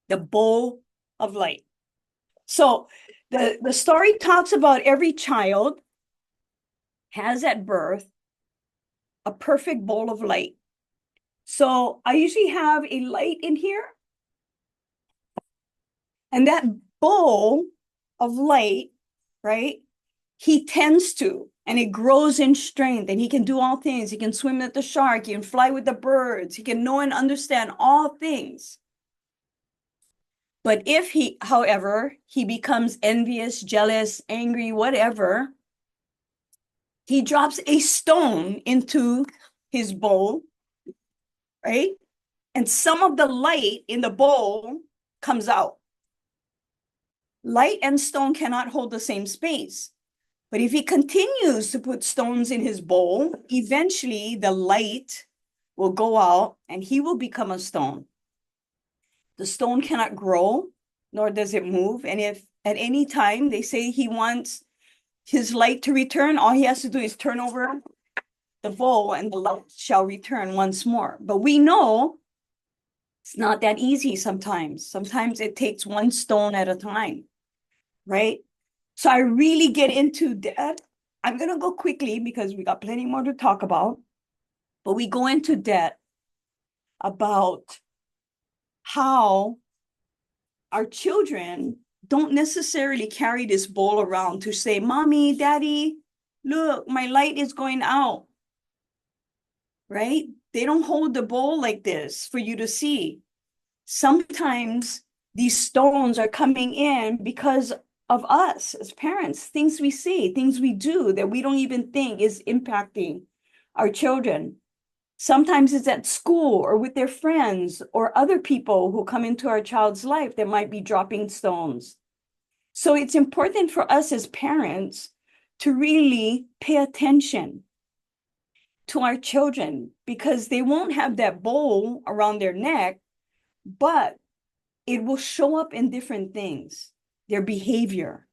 the bowl of light. So the story talks about every child has at birth a perfect bowl of light. So I usually have a light in here. And that bowl of light, right, he tends to, and it grows in strength, and he can do all things. He can swim with the shark, he can fly with the birds, he can know and understand all things. But if he, however, he becomes envious, jealous, angry, whatever, he drops a stone into his bowl, right? And some of the light in the bowl comes out. Light and stone cannot hold the same space. But if he continues to put stones in his bowl, eventually the light will go out and he will become a stone. The stone cannot grow, nor does it move. And if at any time they say he wants his light to return, all he has to do is turn over the bowl and the light shall return once more. But we know it's not that easy sometimes. Sometimes it takes one stone at a time, right? So I really get into that. I'm going to go quickly because we got plenty more to talk about. But we go into that about how our children don't necessarily carry this bowl around to say, Mommy, Daddy, look, my light is going out, right? They don't hold the bowl like this for you to see. Sometimes these stones are coming in because of us as parents, things we see, things we do that we don't even think is impacting our children. Sometimes it's at school or with their friends or other people who come into our child's life that might be dropping stones. So it's important for us as parents to really pay attention to our children because they won't have that bowl around their neck, but it will show up in different things, their behavior,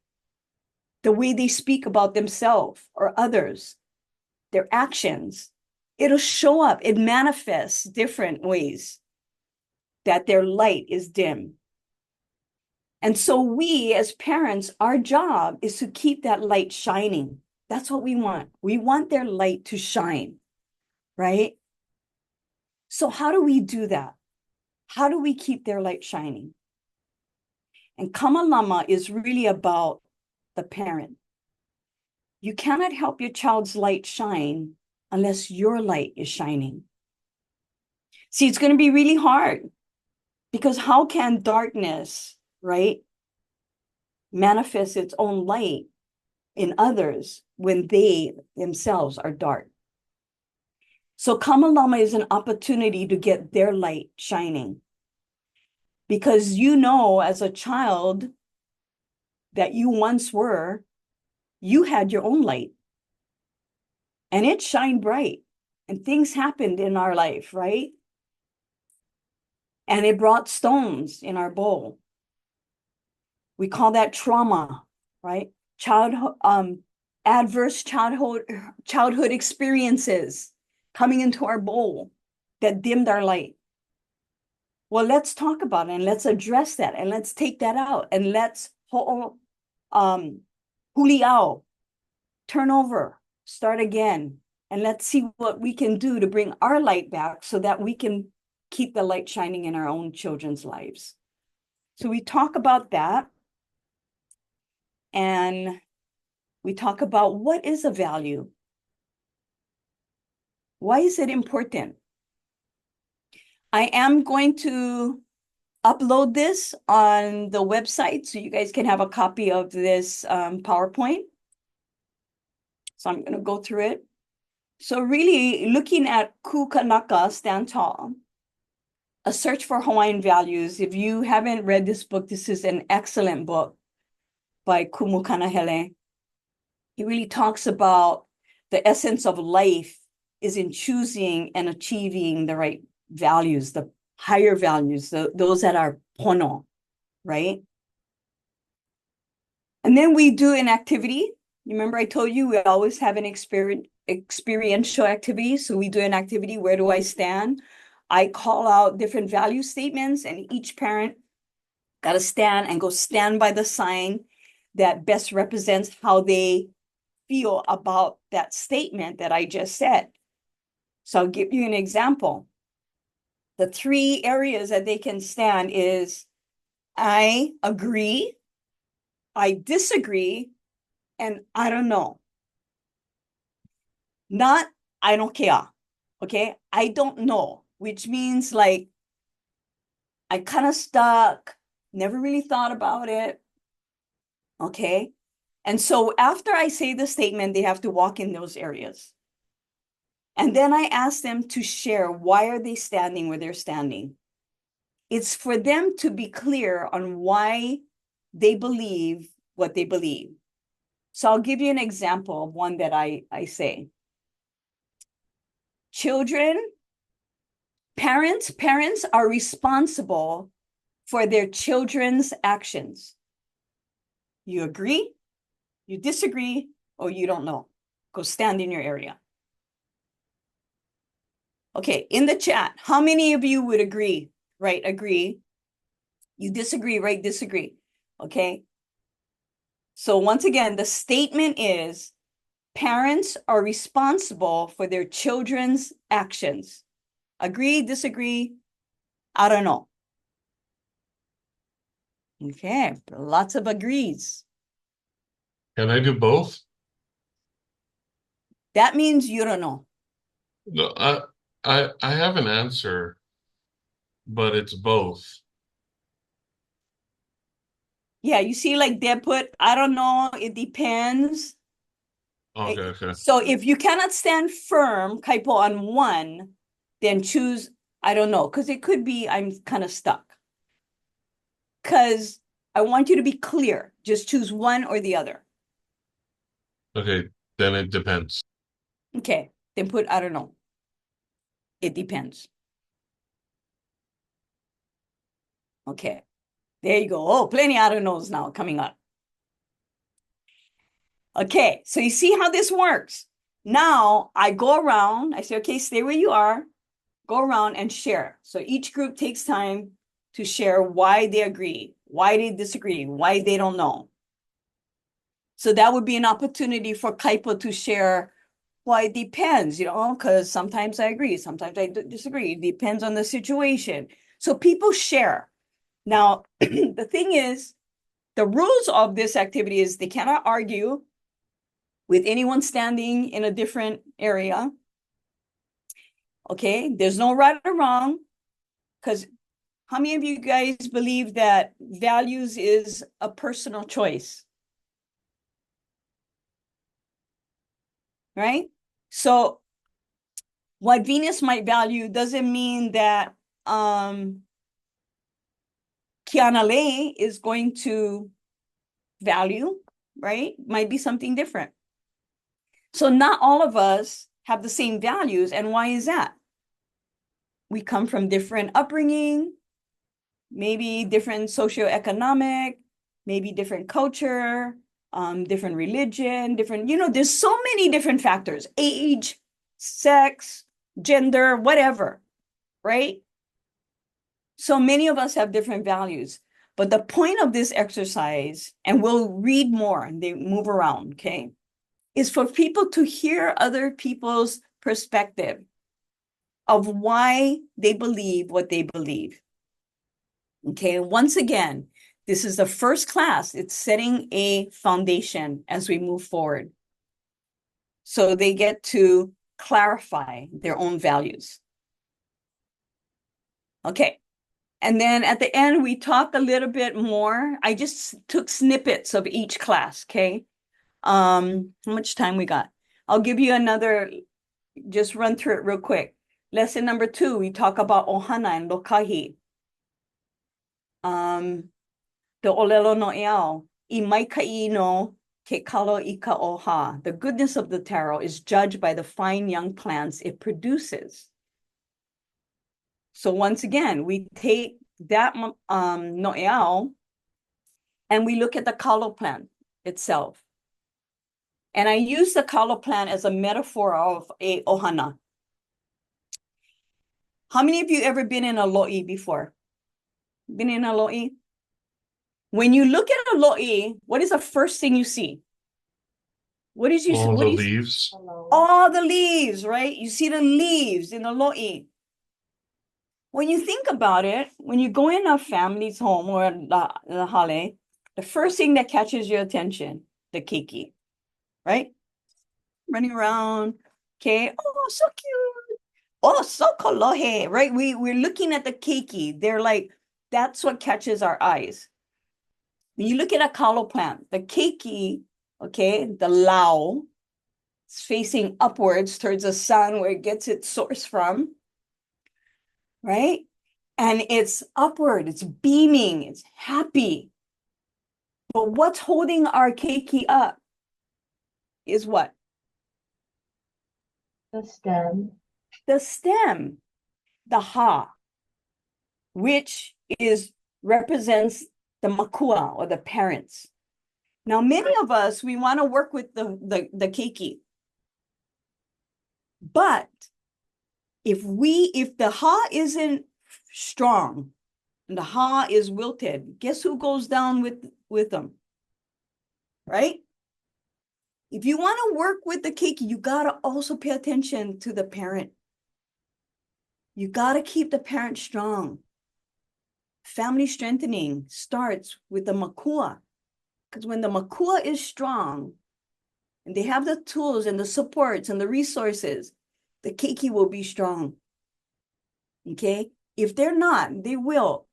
the way they speak about themselves or others, their actions. It'll show up, it manifests different ways that their light is dim. And so we as parents, our job is to keep that light shining. That's what we want. We want their light to shine, right? So how do we do that? How do we keep their light shining? And Kamalama is really about the parent. You cannot help your child's light shine unless your light is shining. See, it's going to be really hard because how can darkness, right, manifest its own light in others when they themselves are dark? So Kamalama is an opportunity to get their light shining. Because you know, as a child that you once were, you had your own light. And it shined bright. And things happened in our life, right? And it brought stones in our bowl. We call that trauma, right? Adverse childhood experiences coming into our bowl that dimmed our light. Well, let's talk about it and let's address that and let's take that out and let's huliao, turn over, start again, and let's see what we can do to bring our light back so that we can keep the light shining in our own children's lives. So we talk about that, and we talk about what is a value. Why is it important? I am going to upload this on the website so you guys can have a copy of this PowerPoint. So I'm going to go through it. So really looking at Kukanaka, Stand Tall, A Search for Hawaiian Values. If you haven't read this book, this is an excellent book by HALE. He really talks about the essence of life is in choosing and achieving the right values, the higher values, those that are Pono, right? And then we do an activity. Remember I told you we always have an experiential activity. So we do an activity, where do I stand? I call out different value statements and each parent got to stand and go stand by the sign that best represents how they feel about that statement that I just said. So I'll give you an example. The 3 areas that they can stand is I agree, I disagree, and I don't know. Not I don't care, okay? I don't know, which means like I kind of stuck, never really thought about it. Okay. And so after I say the statement, they have to walk in those areas. And then I ask them to share, why are they standing where they're standing? It's for them to be clear on why they believe what they believe. So I'll give you an example of one that I say. Parents are responsible for their children's actions. You agree, you disagree, or you don't know. Go stand in your area. Okay, in the chat, how many of you would agree? Right, agree. You disagree, right, disagree. Okay. So once again, the statement is parents are responsible for their children's actions. Agree, disagree, I don't know. Okay, lots of agrees. Can I do both? That means you don't know. No, I have an answer, but it's both. Yeah, you see, like Deb put, I don't know, it depends. Okay. So if you cannot stand firm, Kaipo, on one, then choose, I don't know, because it could be I'm kind of stuck. Because I want you to be clear. Just choose one or the other. Okay, then it depends. Okay, then put, I don't know. It depends. Okay, there you go. Oh, plenty I don't knows now coming up. Okay, so you see how this works. Now I go around, I say, okay, stay where you are, go around and share. So each group takes time to share why they agree, why they disagree, why they don't know. So that would be an opportunity for Kaipo to share, well, it depends, because sometimes I agree, sometimes I disagree. It depends on the situation. So people share. Now, the thing is, the rules of this activity is they cannot argue with anyone standing in a different area. Okay, there's no right or wrong, because how many of you guys believe that values is a personal choice? Right? So what Venus might value doesn't mean that Kianale is going to value, right? Might be something different. So not all of us have the same values. And why is that? We come from different upbringing, maybe different socioeconomic, maybe different culture, different religion, different, there's so many different factors, age, sex, gender, whatever, right? So many of us have different values. But the point of this exercise, and we'll read more and they move around, okay, is for people to hear other people's perspective of why they believe what they believe. Okay, once again, this is the first class. It's setting a foundation as we move forward. So they get to clarify their own values. Okay, and then at the end, we talk a little bit more. I just took snippets of each class, okay? How much time we got? I'll give you another, just run through it real quick. Lesson number 2, we talk about ohana and lokahi. The olelo no eao, I mai kai no ke kalo I ka oha. The goodness of the taro is judged by the fine young plants it produces. So once again, we take that no eao and we look at the kalo plant itself. And I use the kalo plant as a metaphor of a ohana. How many of you ever been in a lo'i before? Been in a lo'i? When you look at a lo'i, what is the first thing you see? What did you see? All the leaves. All the leaves, right? You see the leaves in the lo'i. When you think about it, when you go in a family's home or the HALE, the first thing that catches your attention, the keiki, right? Running around, okay, oh, so cute. Oh, so kolohe, right? We're looking at the keiki. They're like That's what catches our eyes. When you look at a kalo plant, the keiki, okay, the lao, it's facing upwards towards the sun where it gets its source from, right? And it's upward, it's beaming, it's happy. But what's holding our keiki up is what? The stem. The stem, the ha, which represents the makua or the parents. Now, many of us, we want to work with the keiki. But if the ha isn't strong and the ha is wilted, guess who goes down with them? Right? If you want to work with the keiki, you got to also pay attention to the parent. You got to keep the parent strong. Family strengthening starts with the makua. Because when the makua is strong, and they have the tools and the supports and the resources, the keiki will be strong. Okay? If they're not, they will.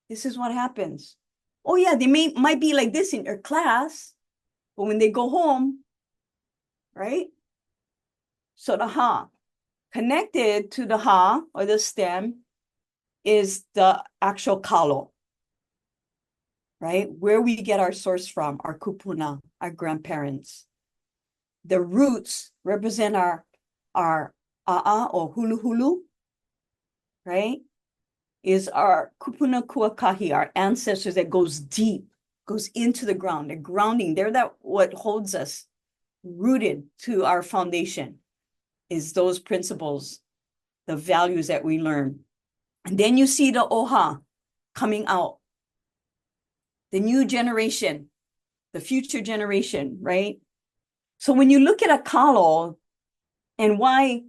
This is what happens. Oh yeah, they might be like this in your class, but when they go home, right? So the ha, connected to the ha or the stem is the actual kalo, right? Where we get our source from, our kupuna, our grandparents. The roots represent our a'a or hulu hulu, right? Is our kupuna kuakahi, our ancestors that goes deep, goes into the ground. They're grounding. They're what holds us rooted to our foundation is those principles, the values that we learn. And then you see the oha coming out, the new generation, the future generation, right? So when you look at a kalo and why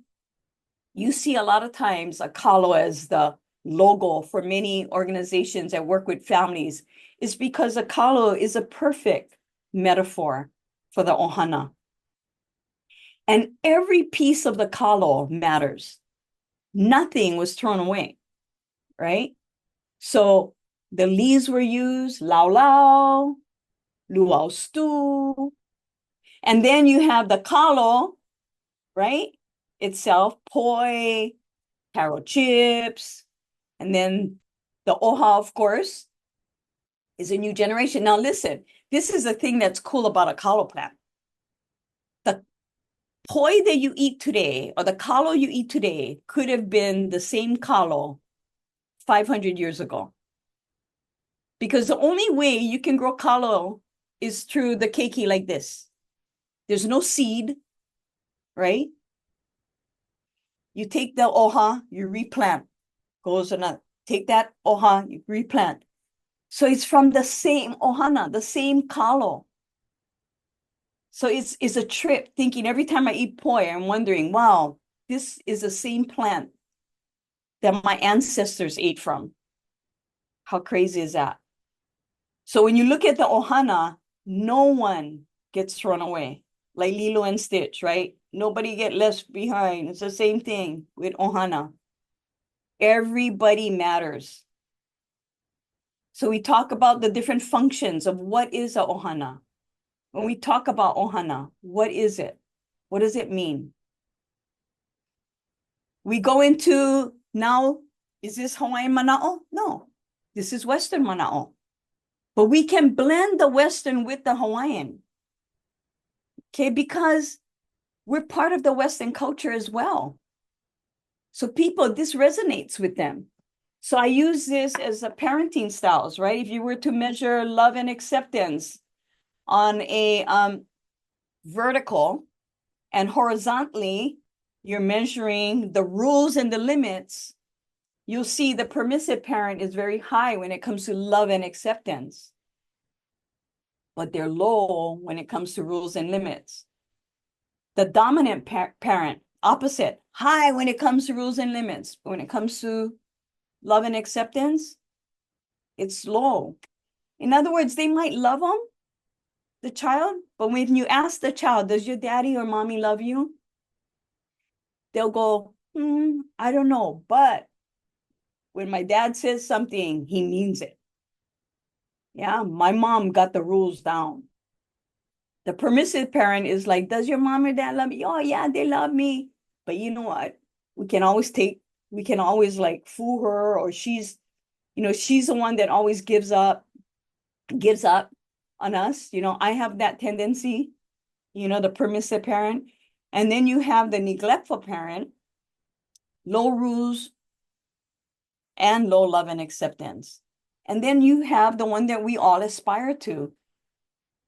you see a lot of times a kalo as the logo for many organizations that work with families is because a kalo is a perfect metaphor for the ohana. And every piece of the kalo matters. Nothing was thrown away, right? So the leaves were used, lau lau, luau stew. And then you have the kalo, right? Itself, poi, taro chips. And then the oha, of course, is a new generation. Now listen, this is the thing that's cool about a kalo plant. The poi that you eat today, or the kalo you eat today, could have been the same kalo 500 years ago. Because the only way you can grow kalo is through the keiki like this. There's no seed, right? You take the oha, you replant. Goes another. Take that oha, you replant. So it's from the same ohana, the same kalo. So it's a trip thinking every time I eat poi, I'm wondering, wow, this is the same plant that my ancestors ate from. How crazy is that? So when you look at the ohana, no one gets thrown away. Like Lilo and Stitch, right? Nobody get left behind. It's the same thing with ohana. Everybody matters. So we talk about the different functions of what is a ohana. When we talk about ohana, what is it? What does it mean? We go into now, is this Hawaiian mana'o? No, this is Western mana'o. But we can blend the Western with the Hawaiian. Okay, because we're part of the Western culture as well. So people, this resonates with them. So I use this as a parenting styles, right? If you were to measure love and acceptance on a vertical and horizontally, you're measuring the rules and the limits, you'll see the permissive parent is very high when it comes to love and acceptance, but they're low when it comes to rules and limits. The dominant parent, opposite, high when it comes to rules and limits. When it comes to love and acceptance, it's low. In other words, they might love them, the child, but when you ask the child, does your daddy or mommy love you? They'll go, I don't know, but When my dad says something, he means it. Yeah, my mom got the rules down. The permissive parent is like, does your mom or dad love me? Oh, yeah, they love me. But you know what? We can always like fool her, or she's the one that always gives up on us. I have that tendency, the permissive parent. And then you have the neglectful parent, low rules and low love and acceptance. And then you have the one that we all aspire to,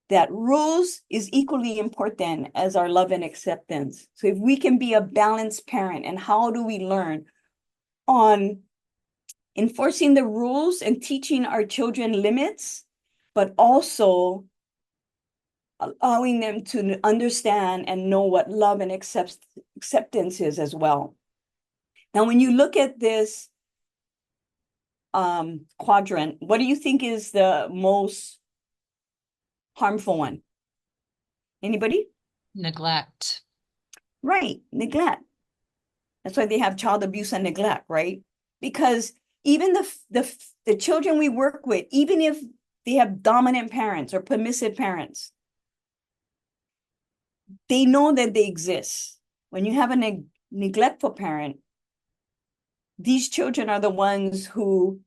that rules is equally important as our love and acceptance. So if we can be a balanced parent, and how do we learn on enforcing the rules and teaching our children limits, but also allowing them to understand and know what love and acceptance is as well. Now, when you look at this quadrant, what do you think is the most harmful one? Anybody? Neglect. Right, neglect. That's why they have child abuse and neglect, right? Because even the children we work with, even if they have dominant parents or permissive parents, they know that they exist. When you have a neglectful parent, these children are the ones who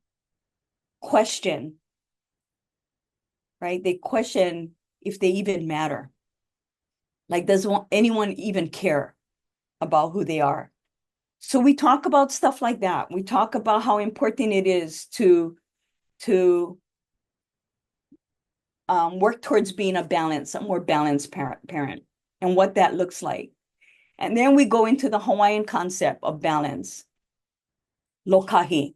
question, right? They question if they even matter. Like, does anyone even care about who they are? So we talk about stuff like that. We talk about how important it is to work towards being a more balanced parent, and what that looks like. And then we go into the Hawaiian concept of balance. Lokahi,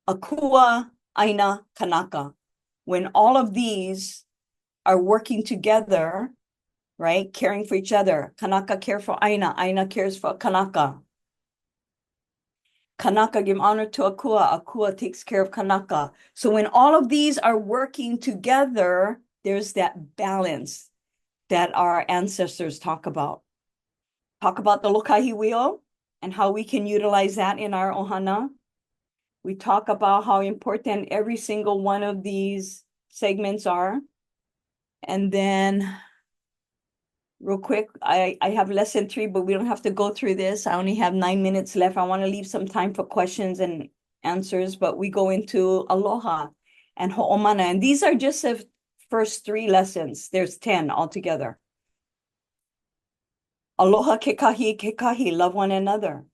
Akua, Aina, Kanaka. When all of these are working together, right? Caring for each other. Kanaka care for Aina. Aina cares for Kanaka. Kanaka give honor to Akua. Akua takes care of Kanaka. So when all of these are working together, there's that balance that our ancestors talk about. Talk about the Lokahi wheel and how we can utilize that in our ohana. We talk about how important every single one of these segments are. And then real quick, I have lesson 3, but we don't have to go through this. I only have 9 minutes left. I want to leave some time for questions and answers, but we go into aloha and ho'omana. And these are just the first 3 lessons. There's 10 altogether. Aloha kekahi, love one another.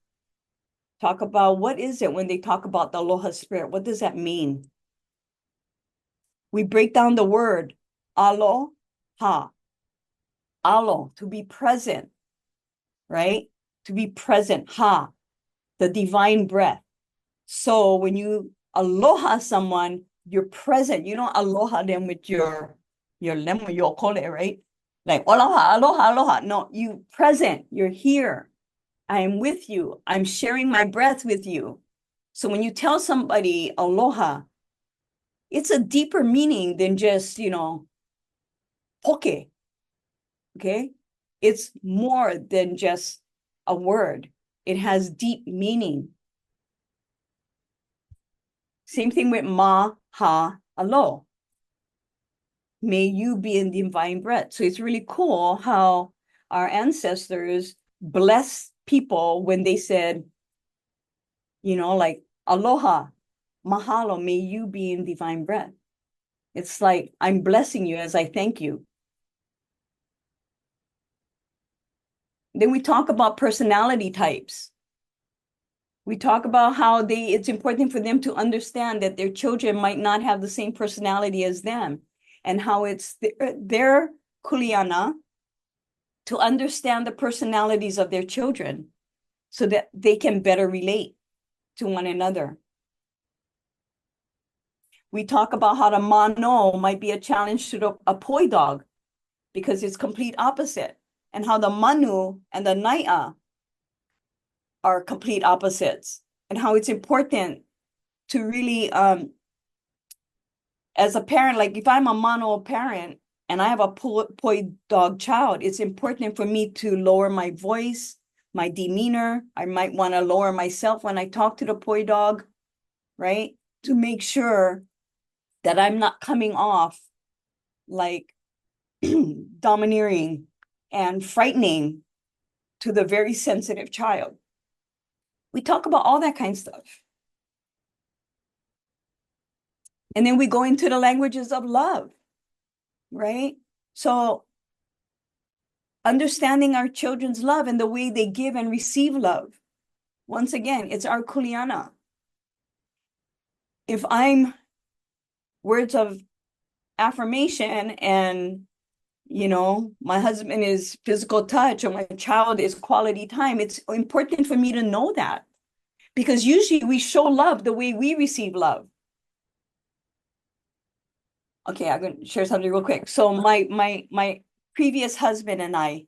Talk about what is it when they talk about the aloha spirit? What does that mean? We break down the word aloha. Alo, to be present, right? To be present, ha, the divine breath. So when you aloha someone, you're present. You don't aloha them with your lemo, your kole, right? Like aloha, aloha, aloha. No, you present, you're here. I am with you. I'm sharing my breath with you. So when you tell somebody aloha, it's a deeper meaning than just, poke. Okay? It's more than just a word. It has deep meaning. Same thing with ma, ha, alo. May you be in divine breath. So it's really cool how our ancestors blessed people when they said, like aloha, mahalo, may you be in divine breath. It's like, I'm blessing you as I thank you. Then we talk about personality types. We talk about how it's important for them to understand that their children might not have the same personality as them, and how it's their kuleana to understand the personalities of their children so that they can better relate to one another. We talk about how the mano might be a challenge to a poi dog because it's complete opposite, and how the manu and the nai'a are complete opposites, and how it's important to really, as a parent, like if I'm a mano parent and I have a poi dog child, it's important for me to lower my voice, my demeanor. I might want to lower myself when I talk to the poi dog. right? To make sure that I'm not coming off like domineering and frightening to the very sensitive child. We talk about all that kind of stuff. And then we go into the languages of love, right? So understanding our children's love and the way they give and receive love. Once again, it's our kuleana. If I'm words of affirmation and, you know, my husband is physical touch or my child is quality time, it's important for me to know that, because usually we show love the way we receive love. Okay, I'm going to share something real quick. So my previous husband and I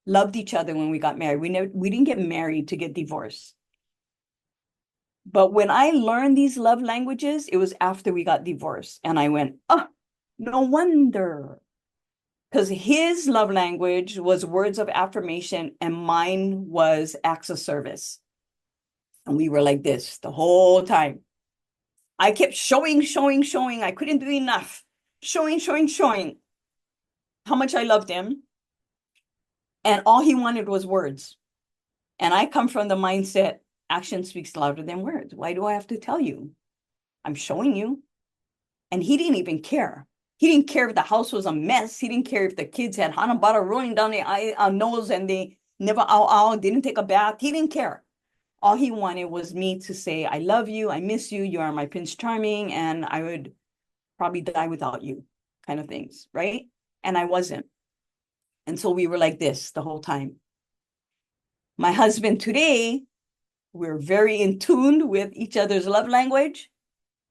loved each other when we got married. We didn't get married to get divorced. But when I learned these love languages, it was after we got divorced. And I went, oh, no wonder. Because his love language was words of affirmation and mine was acts of service. And we were like this the whole time. I kept showing. I couldn't do enough. Showing how much I loved him. And all he wanted was words. And I come from the mindset, action speaks louder than words. Why do I have to tell you? I'm showing you. And he didn't even care. He didn't care if the house was a mess. He didn't care if the kids had hanabara rolling down their nose and they never didn't take a bath. He didn't care. All he wanted was me to say, I love you, I miss you, you are my Prince Charming, and I would probably die without you, kind of things, right? And I wasn't. And so we were like this the whole time. My husband today, we're very in tune with each other's love language.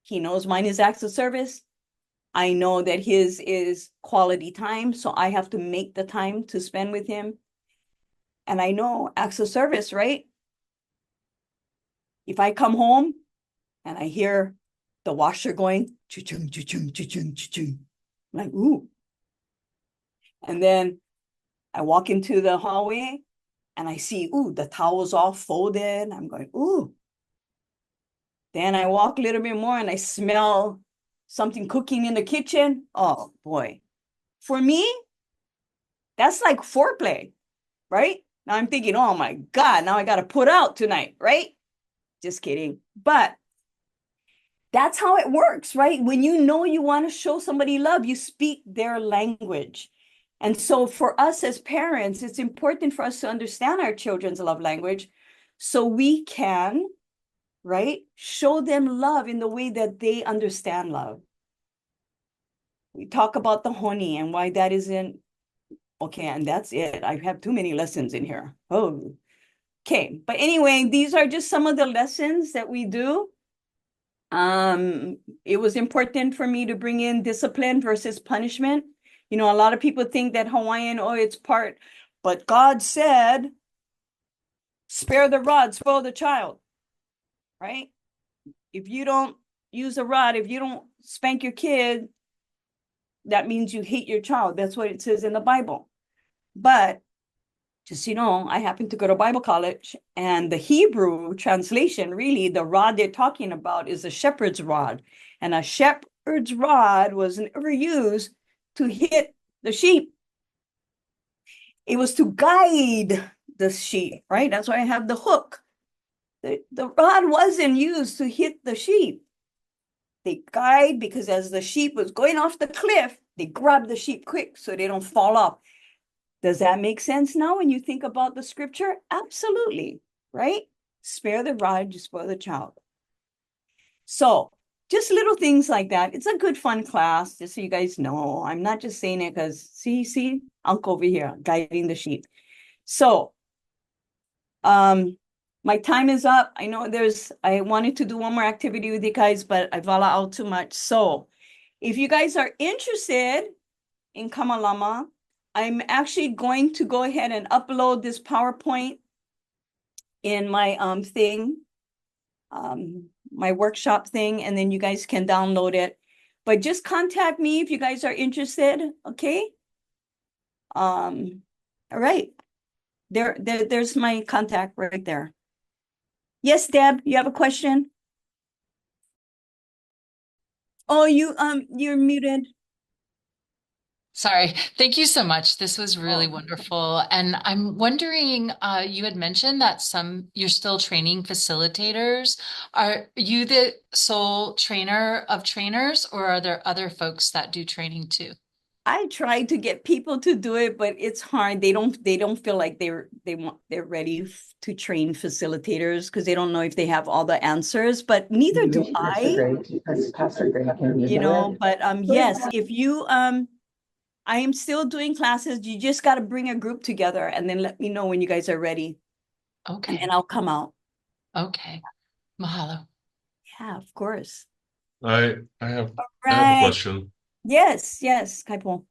He knows mine is acts of service. I know that his is quality time, so I have to make the time to spend with him. And I know acts of service, right? If I come home and I hear the washer going, cha-chung, cha-chung, cha-chung, cha-chung, I'm like, ooh. And then I walk into the hallway and I see, ooh, the towel's all folded. I'm going, ooh. Then I walk a little bit more and I smell something cooking in the kitchen. Oh boy. For me, that's like foreplay, right? Now I'm thinking, oh my God, now I got to put out tonight, right? Just kidding. But that's how it works, right? When you know you want to show somebody love, you speak their language. And so for us as parents, it's important for us to understand our children's love language so we can, right, show them love in the way that they understand love. We talk about the honey and why that isn't okay, and that's it. I have too many lessons in here. Oh, okay. But anyway, these are just some of the lessons that we do. It was important for me to bring in discipline versus punishment. You know, a lot of people think that Hawaiian, oh, it's part, but God said, spare the rod, spoil the child, right? If you don't use a rod, if you don't spank your kid, that means you hate your child. That's what it says in the Bible. But just, you know, I happen to go to Bible college, and the Hebrew translation, really, the rod they're talking about is a shepherd's rod. And a shepherd's rod was never used to hit the sheep. It was to guide the sheep, right? That's why I have the hook. The rod wasn't used to hit the sheep. They guide because as the sheep was going off the cliff, they grab the sheep quick so they don't fall off. Does that make sense now when you think about the scripture? Absolutely, right? Spare the rod, you spoil the child. So just little things like that. It's a good fun class, just so you guys know. I'm not just saying it because see, Uncle over here guiding the sheep. So my time is up. I know I wanted to do one more activity with you guys, but I vala out too much. So if you guys are interested in Kamalama, I'm actually going to go ahead and upload this PowerPoint in my thing, my workshop thing, and then you guys can download it. But just contact me if you guys are interested, okay? All right. There's my contact right there. Yes, Deb, you have a question? Oh, you're muted. Sorry. Thank you so much. This was really Oh. wonderful. And I'm wondering, you had mentioned that you're still training facilitators. Are you the sole trainer of trainers, or are there other folks that do training too? I try to get people to do it, but it's hard. They don't feel like they're ready to train facilitators because they don't know if they have all the answers, but neither do I, but yes, if you I am still doing classes. You just got to bring a group together and then let me know when you guys are ready, and Okay. then I'll come out. Okay. Mahalo. Yeah, of course. I have a Right. question. Yes, Kaipo.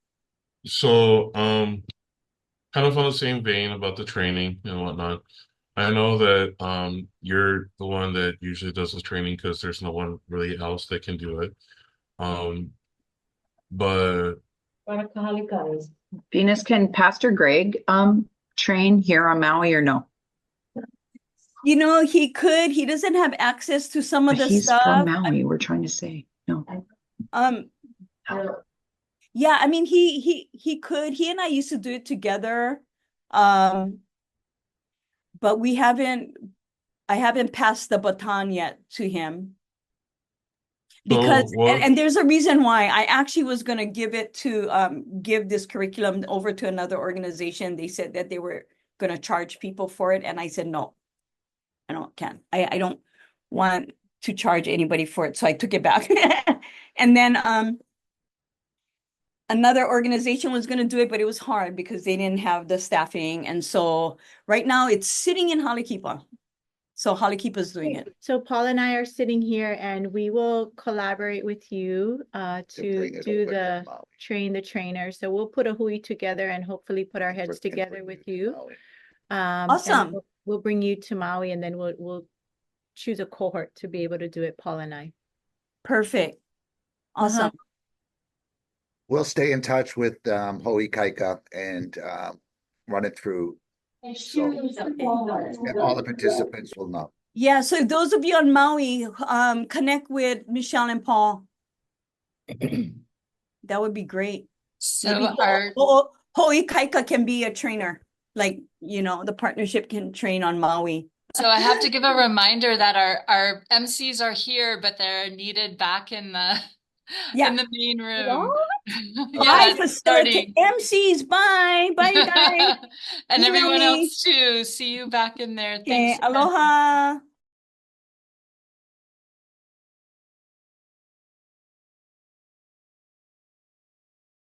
So, kind of on the same vein about the training and whatnot. I know that you're the one that usually does the training because there's no one really else that can do it. But Venus, can Pastor Greg train here on Maui or no? You know, he doesn't have access to some of But the he's from stuff. Maui, we're trying to say. No. Yeah, I mean, he could. He and I used to do it together. But I haven't passed the baton yet to him. Because and there's a reason why. I actually was going to give this curriculum over to another organization. They said that they were going to charge people for it, and I said no, can't. I don't want to charge anybody for it, so I took it back. And then another organization was going to do it, but it was hard because they didn't have the staffing, and so right now it's sitting in HALE KIPA. So HALE KIPA is doing it. So Paul and I are sitting here and we will collaborate with you to train the trainer. So we'll put a hui together and hopefully put our heads together with you. Awesome. We'll bring you to Maui and then we'll choose a cohort to be able to do it, Paul and I. Perfect. Awesome. We'll stay in touch with Ho'ikaika and run it through. So, and all the participants will know. Yeah, so those of you on Maui, connect with Michelle and Paul. That would be great. So Maybe Ho'ikaika can be a trainer. Like, the partnership can train on Maui. So I have to give a reminder that our MCs are here, but they're needed back in the main room. Bye, facilitate MCs. Bye, you guys. And Email everyone me. else too. See you back in there. Okay, Thanks. aloha.